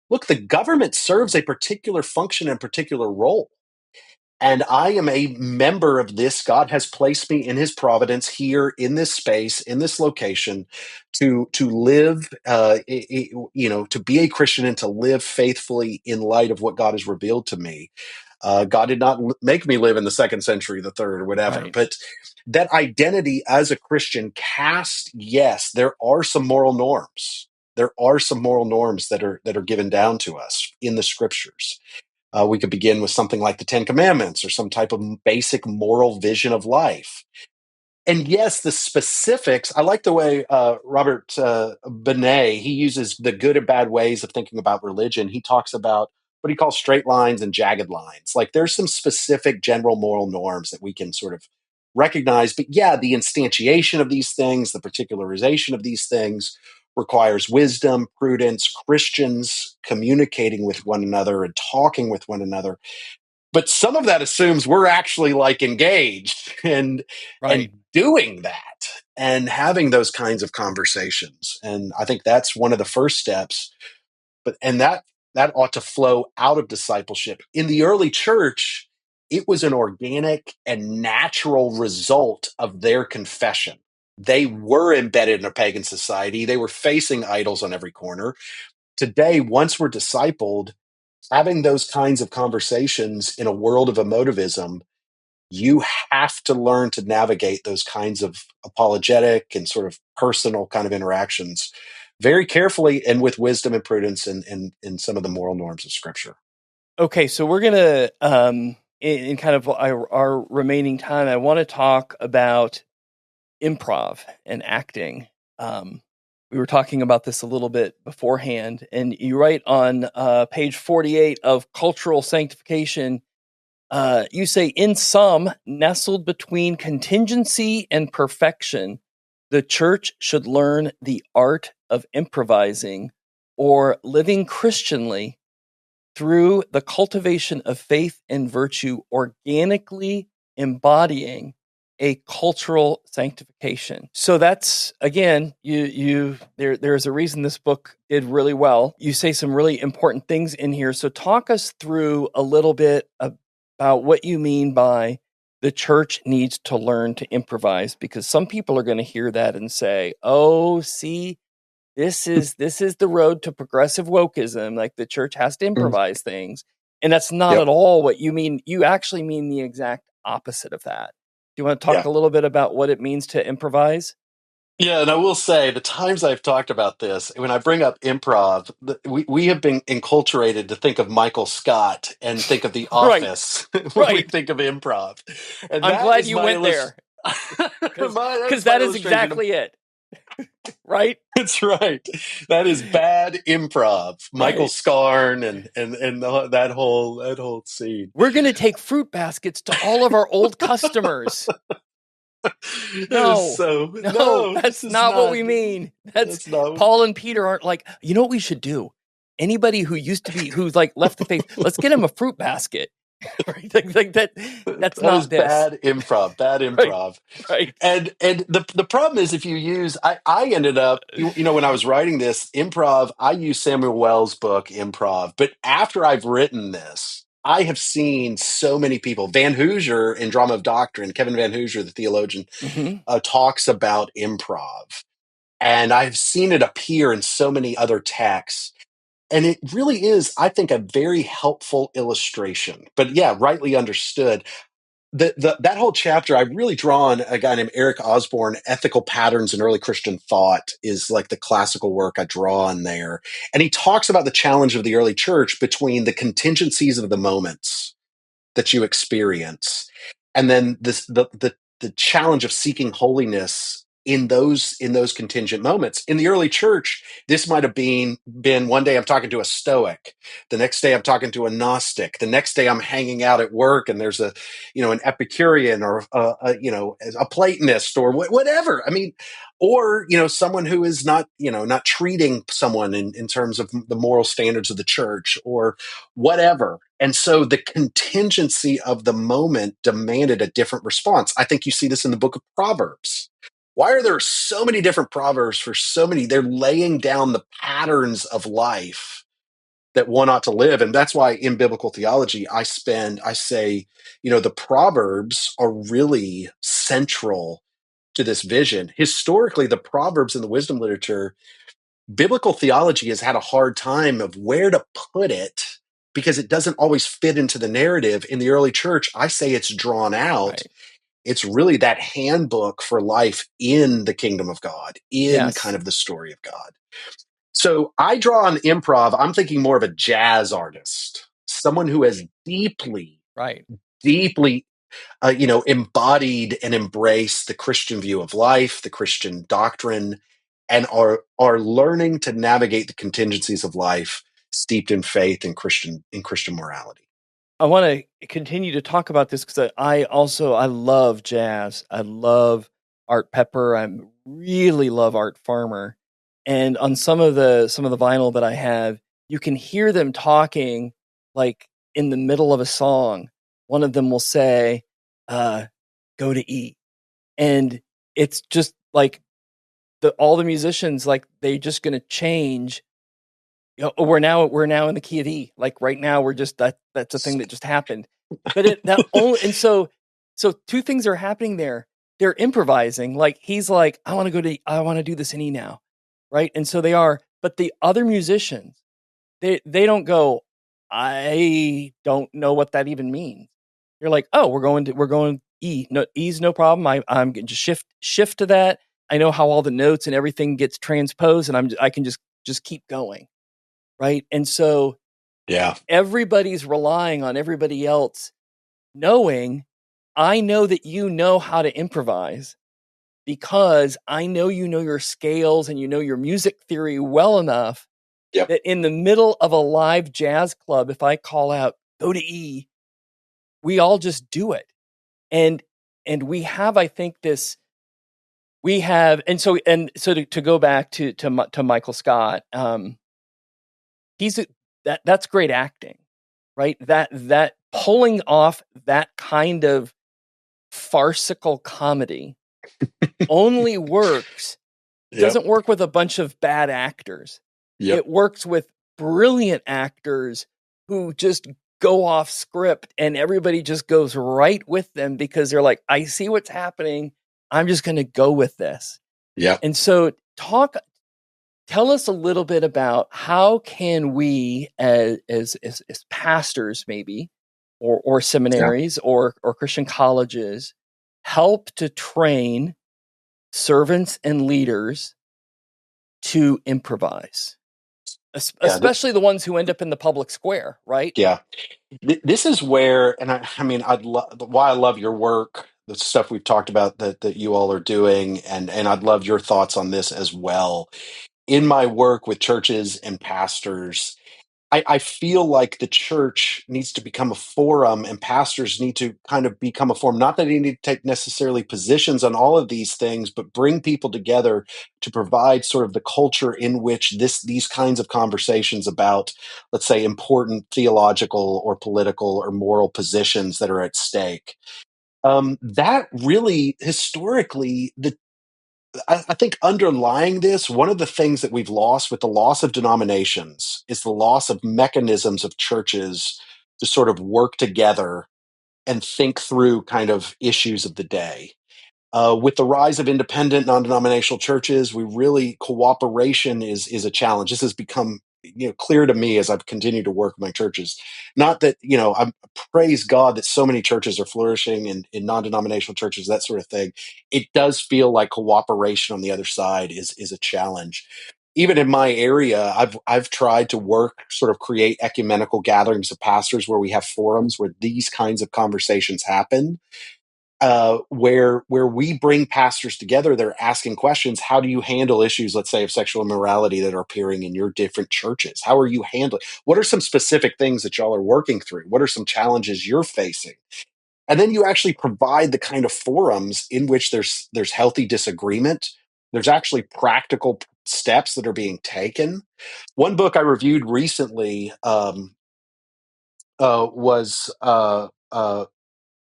look, the government serves a particular function and particular role. And I am a member of this. God has placed me in his providence here in this space, in this location, to live, to be a Christian and to live faithfully in light of what God has revealed to me. God did not make me live in the second century, the third, or whatever. Right. But that identity as a Christian yes, there are some moral norms. There are some moral norms that are given down to us in the scriptures. We could begin with something like the Ten Commandments or some type of basic moral vision of life. And yes, the specifics, I like the way Robert Benet, he uses the good and bad ways of thinking about religion. He talks about what he calls straight lines and jagged lines. Like there's some specific general moral norms that we can sort of recognize. But yeah, the instantiation of these things, the particularization of these things requires wisdom, prudence, Christians communicating with one another and talking with one another. But some of that assumes we're actually like engaged and Right. doing that and having those kinds of conversations. And I think that's one of the first steps. And that ought to flow out of discipleship. In the early church, it was an organic and natural result of their confession. They were embedded in a pagan society. They were facing idols on every corner. Today, once we're discipled, having those kinds of conversations in a world of emotivism, you have to learn to navigate those kinds of apologetic and sort of personal kind of interactions very carefully and with wisdom and prudence and in some of the moral norms of Scripture. Okay, so we're going to, in kind of our remaining time, I want to talk about improv and acting. We were talking about this a little bit beforehand, and you write on page 48 of Cultural Sanctification, you say, in sum, nestled between contingency and perfection, the church should learn the art of improvising or living Christianly through the cultivation of faith and virtue, organically embodying a cultural sanctification. So that's, again, there's a reason this book did really well. You say some really important things in here. So talk us through a little bit about what you mean by the church needs to learn to improvise, because some people are going to hear that and say, oh, see, this is the road to progressive wokeism. Like the church has to improvise things. And that's not at all what you mean. You actually mean the exact opposite of that. Do you want to talk a little bit about what it means to improvise? Yeah, and I will say the times I've talked about this, when I bring up improv, we have been enculturated to think of Michael Scott and think of The Office when we think of improv. And I'm glad you went there, because that is exactly it. Right? That's right. That is bad improv. Michael Scarn and that whole scene. We're going to take fruit baskets to all of our old customers. No, that's not what we mean. That's not. Paul and Peter aren't like, you know what we should do? Anybody who's like left the faith, let's get him a fruit basket. Right? Like that. That's that not is this. Bad improv. Right. And the problem is, if you use, I ended up, when I was writing this improv, I used Samuel Wells' book Improv. But after I've written this, I have seen so many people. Van Hoosier in Drama of Doctrine, Kevin Van Hoosier, the theologian, talks about improv. And I've seen it appear in so many other texts. And it really is, I think, a very helpful illustration. But yeah, rightly understood. That whole chapter, I really draw on a guy named Eric Osborne. Ethical Patterns in Early Christian Thought is like the classical work I draw on there. And he talks about the challenge of the early church between the contingencies of the moments that you experience, and then the challenge of seeking holiness in those contingent moments. In the early church, this might have been one day I'm talking to a Stoic, the next day I'm talking to a Gnostic, the next day I'm hanging out at work and there's an Epicurean or a Platonist or whatever. I mean, or someone who is not treating someone in terms of the moral standards of the church or whatever. And so the contingency of the moment demanded a different response. I think you see this in the book of Proverbs. Why are there so many different Proverbs for so many? They're laying down the patterns of life that one ought to live. And that's why in biblical theology, I say, the Proverbs are really central to this vision. Historically, the Proverbs in the wisdom literature, biblical theology has had a hard time of where to put it because it doesn't always fit into the narrative. In the early church, I say it's drawn out. Right. It's really that handbook for life in the kingdom of God, in kind of the story of God. So I draw on improv. I'm thinking more of a jazz artist, someone who has deeply embodied and embraced the Christian view of life, the Christian doctrine, and are learning to navigate the contingencies of life steeped in faith and Christian morality. I want to continue to talk about this because I love jazz. I love Art Pepper. I really love Art Farmer. And on some of the vinyl that I have, you can hear them talking like in the middle of a song. One of them will say, go to E. And it's just like all the musicians, like they're just going to change. We're now in the key of E. Like right now, we're just that's a thing that just happened. But so two things are happening there. They're improvising. Like he's like, I want to do this in E now, right? And so they are. But the other musicians, they don't go. I don't know what that even means. You're like, oh, we're going E. No, E's no problem. I'm going to shift to that. I know how all the notes and everything gets transposed, and I can just keep going. Right. And so everybody's relying on everybody else knowing, I know that you know how to improvise because I know you know your scales and you know your music theory well enough that in the middle of a live jazz club, if I call out, go to E, we all just do it. And we have, I think and so to go back to Michael Scott, that's great acting, right? That pulling off that kind of farcical comedy only works. Doesn't work with a bunch of bad actors. It works with brilliant actors who just go off script and everybody just goes right with them because they're like, I see what's happening. I'm just going to go with this. Yeah. And so tell us a little bit about how can we as pastors maybe or seminaries or Christian colleges help to train servants and leaders to improvise, especially the ones who end up in the public square, right? Yeah. This is where, and why I love your work, the stuff we've talked about that you all are doing, and I'd love your thoughts on this as well. In my work with churches and pastors, I feel like the church needs to become a forum and pastors need to kind of become a forum. Not that they need to take necessarily positions on all of these things, but bring people together to provide sort of the culture in which these kinds of conversations about, let's say, important theological or political or moral positions that are at stake. That really, historically, I think underlying this, one of the things that we've lost with the loss of denominations is the loss of mechanisms of churches to sort of work together and think through kind of issues of the day. With the rise of independent, non-denominational churches, cooperation is a challenge. This has become clear to me as I've continued to work with my churches. Not that, I praise God that so many churches are flourishing in non-denominational churches, that sort of thing. It does feel like cooperation on the other side is a challenge. Even in my area, I've tried to sort of create ecumenical gatherings of pastors where we have forums where these kinds of conversations happen, where we bring pastors together. They're asking questions. How do you handle issues, let's say, of sexual immorality that are appearing in your different churches? How are you handling? What are some specific things that y'all are working through? What are some challenges you're facing? And then you actually provide the kind of forums in which there's healthy disagreement. There's actually practical steps that are being taken. One book I reviewed recently was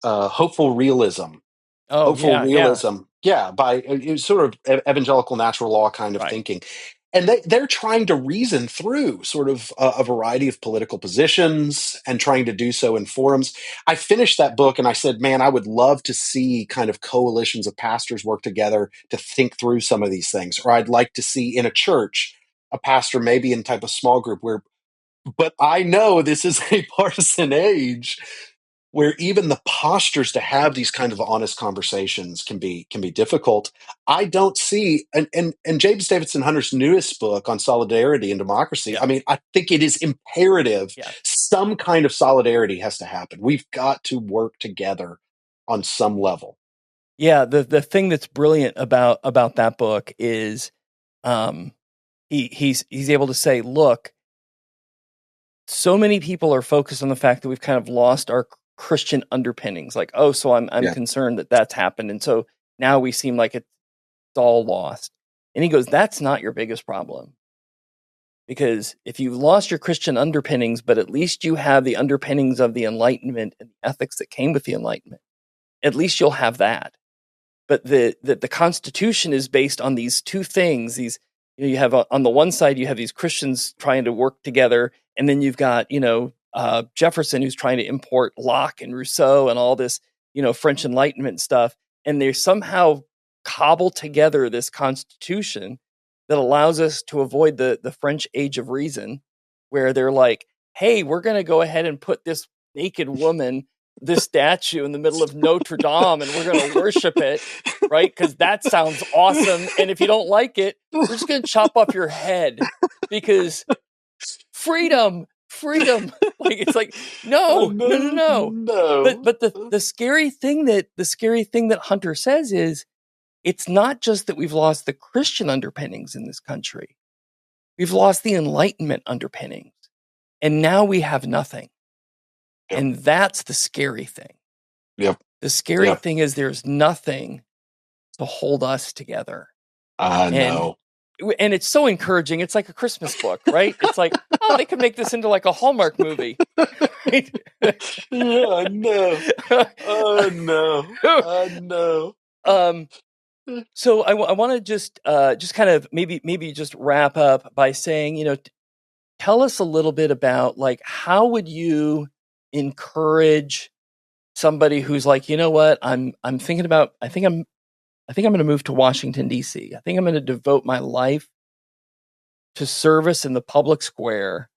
Hopeful Realism. Oh, Hopeful yeah, yeah. realism, yeah, by it was sort of evangelical natural law kind of Right. thinking, and they're trying to reason through sort of a variety of political positions and trying to do so in forums. I finished that book and I said, man, I would love to see kind of coalitions of pastors work together to think through some of these things, or I'd like to see in a church a pastor maybe in type of small group where. But I know this is a partisan age where even the postures to have these kind of honest conversations can be difficult. I don't see, and James Davidson Hunter's newest book on solidarity and democracy, Yeah. I mean, I think it is imperative Yeah. some kind of solidarity has to happen. We've got to work together on some level. Yeah, the thing that's brilliant about that book is um he's able to say, look, so many people are focused on the fact that we've kind of lost our Christian underpinnings. Like, oh, so I'm Yeah, concerned that that's happened, and so now we seem like it's all lost. And he goes, that's not your biggest problem, because if you've lost your Christian underpinnings, but at least you have the underpinnings of the Enlightenment and the ethics that came with the Enlightenment, at least you'll have that. But the Constitution is based on these two things. These, you have on the one side you have these Christians trying to work together, and then you've got Jefferson, who's trying to import Locke and Rousseau and all this French Enlightenment stuff, and they somehow cobble together this Constitution that allows us to avoid the French Age of Reason, where they're like, hey, we're going to go ahead and put this naked woman, this statue in the middle of Notre Dame, and we're going to worship it, right? Because that sounds awesome. And if you don't like it, we're just going to chop off your head, because freedom, freedom. Like, it's like, no, no, no, no, no. no. But the scary thing that Hunter says is, it's not just that we've lost the Christian underpinnings in this country. We've lost the Enlightenment underpinnings. And now we have nothing. Yep, And that's the scary thing. yep, The scary yep. thing is there's nothing to hold us together. I And know. and it's so encouraging. It's like a Christmas book, right? It's like, oh, they could make this into like a Hallmark movie. Right? Yeah, I know. I know. I know. um so I want to just kind of maybe just wrap up by saying, tell us a little bit about, like, how would you encourage somebody who's like, you know what, I'm thinking about, I think I'm going to move to Washington, D.C. I think I'm going to devote my life to service in the public square.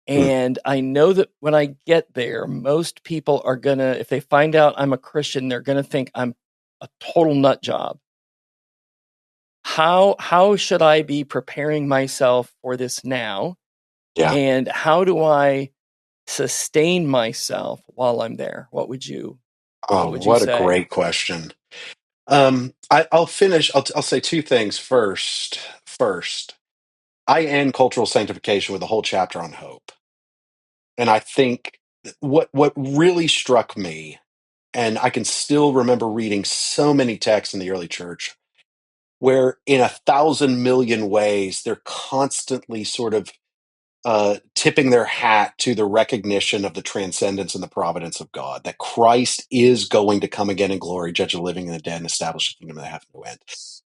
Hmm. And I know that when I get there, most people are going to, if they find out I'm a Christian, they're going to think I'm a total nut job. How should I be preparing myself for this now? Yeah. And how do I sustain myself while I'm there? What Oh, would you what a say? great question. I'll finish. I'll say two things first. First, I end cultural sanctification with a whole chapter on hope, and I think what really struck me, and I can still remember reading so many texts in the early church, where in 1,000 million ways they're constantly sort of tipping their hat to the recognition of the transcendence and the providence of God, that Christ is going to come again in glory, judge the living and the dead, and establish the kingdom that hath no end.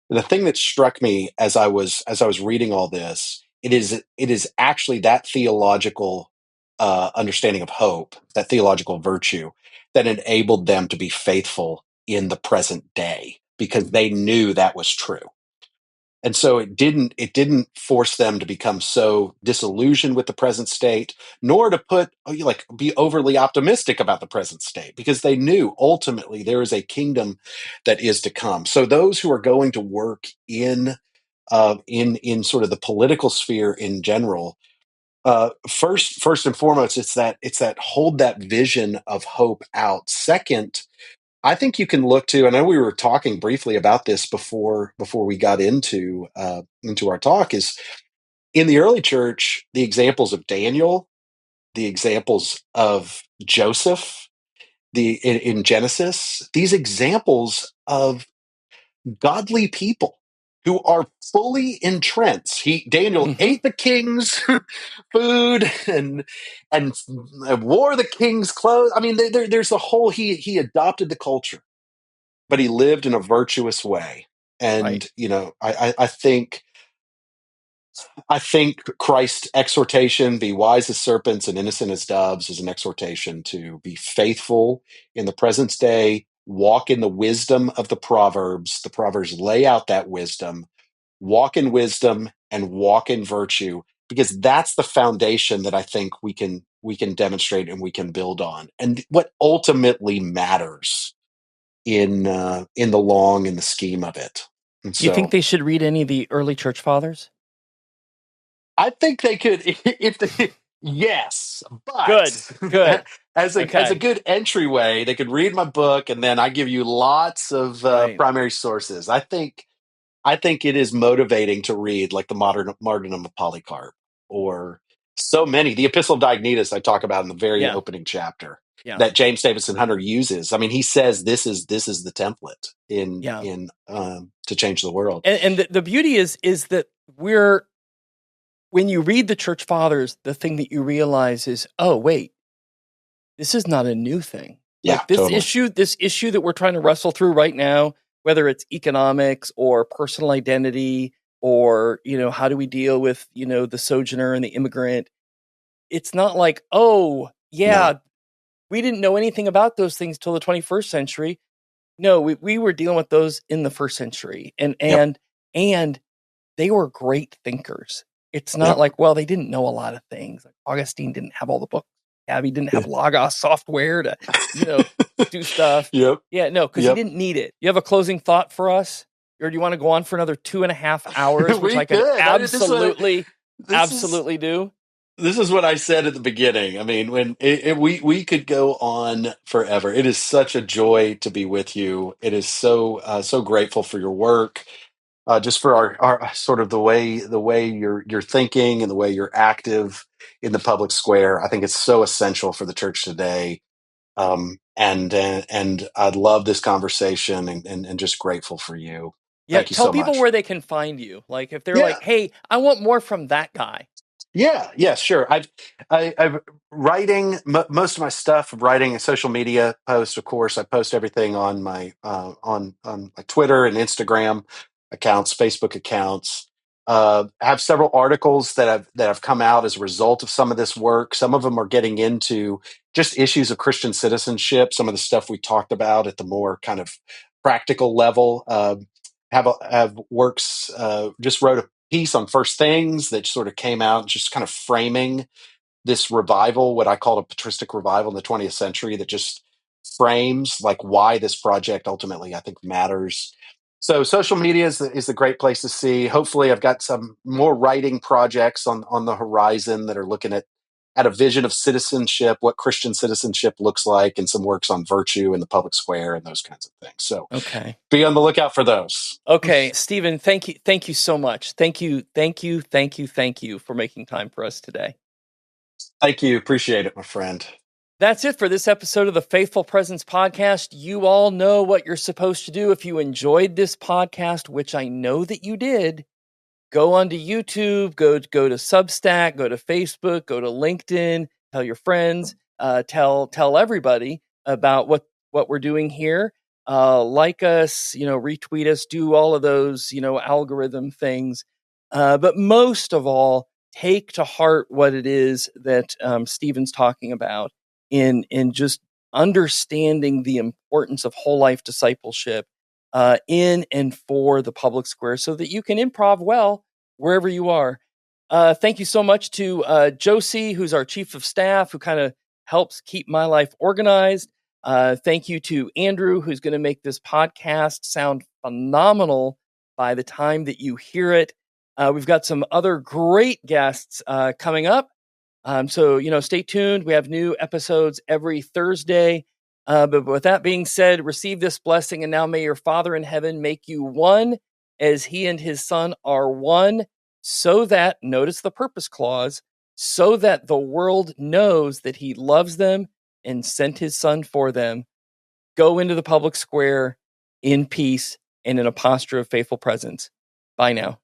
And the thing that struck me as I was reading all this, it is actually that theological understanding of hope, that theological virtue, that enabled them to be faithful in the present day because they knew that was true. And so it didn't force them to become so disillusioned with the present state, nor to be overly optimistic about the present state, because they knew ultimately there is a kingdom that is to come. So those who are going to work in sort of the political sphere in general, first and foremost, it's that hold that vision of hope out. Second, I think you can look to. I know we were talking briefly about this before we got into our talk. Is in the early church, the examples of Daniel, the examples of Joseph, in Genesis, these examples of godly people who are fully entrenched. Daniel Mm-hmm. ate the king's food and wore the king's clothes. I mean, there's the whole. He adopted the culture, but he lived in a virtuous way. Right. And I think Christ's exhortation, be wise as serpents and innocent as doves, is an exhortation to be faithful in the present day, walk in the wisdom of the Proverbs. The Proverbs lay out that wisdom, walk in wisdom and walk in virtue, because that's the foundation that I think we can demonstrate and we can build on. And what ultimately matters in the scheme of it. And Do you think so they should read any of the early church fathers? I think they could, if they, yes, Good. but Good. as a Okay. good entryway, they could read my book, and then I give you lots of Right. primary sources. I think it is motivating to read, like the modern martyrdom of Polycarp, or so many. The Epistle of Diognetus I talk about in the very Yeah. opening chapter, Yeah. that James Davison Hunter uses. I mean, he says this is the template Yeah. in to change the world. And the beauty is that when you read the church fathers, the thing that you realize is, oh, wait, this is not a new thing. Yeah, Like this totally. issue, that we're trying to wrestle through right now, whether it's economics or personal identity, or, how do we deal with, the sojourner and the immigrant? It's not like, oh, No. yeah, we didn't know anything about those things till the 21st century. No, we were dealing with those in the first century, and Yep. and and they were great thinkers. It's not Yep. like, well, they didn't know a lot of things. Like Augustine didn't have all the books. He didn't have Logos software to, you know, do stuff. Yep. Yeah, no, because he Yep. didn't need it. You have a closing thought for us, or do you want to go on for another 2.5 hours, which We I could could. This is absolutely do? this is what I said at the beginning. I mean, when we could go on forever. It is such a joy to be with you. It is so grateful for your work, just for our sort of the way you're thinking and the way you're active in the public square. I think it's so essential for the church today. And I love this conversation, and just grateful for you. Yeah, Thank you tell so people much. where they can find you. Like if they're Yeah. like, "Hey, I want more from that guy." Yeah, sure. I've writing most of my stuff. Writing and social media posts, of course. I post everything on my on my Twitter and Instagram accounts, Facebook accounts. I have several articles that have come out as a result of some of this work. Some of them are getting into just issues of Christian citizenship. Some of the stuff we talked about at the more kind of practical level. Have works. Just wrote a piece on First Things that sort of came out, just kind of framing this revival, what I call a patristic revival in the 20th century, that just frames like why this project ultimately I think matters. So social media is the great place to see. Hopefully I've got some more writing projects on the horizon that are looking at a vision of citizenship, what Christian citizenship looks like, and some works on virtue in the public square and those kinds of things. So Okay. be on the lookout for those. Okay, Stephen, thank you so much. Thank you for making time for us today. Thank you. Appreciate it, my friend. That's it for this episode of the Faithful Presence Podcast. You all know what you're supposed to do if you enjoyed this podcast, which I know that you did. Go onto YouTube, go to Substack, go to Facebook, go to LinkedIn, tell your friends, tell everybody about what we're doing here. Like us, retweet us, do all of those, algorithm things. But most of all, take to heart what it is that Stephen's talking about in just understanding the importance of whole life discipleship, in and for the public square so that you can improv well wherever you are. Thank you so much to Josie, who's our chief of staff, who kind of helps keep my life organized. Thank you to Andrew, who's going to make this podcast sound phenomenal by the time that you hear it. We've got some other great guests coming up. So, stay tuned. We have new episodes every Thursday. But with that being said, receive this blessing, and now may your Father in heaven make you one as he and his Son are one, so that, notice the purpose clause, so that the world knows that he loves them and sent his Son for them. Go into the public square in peace and in a posture of faithful presence. Bye now.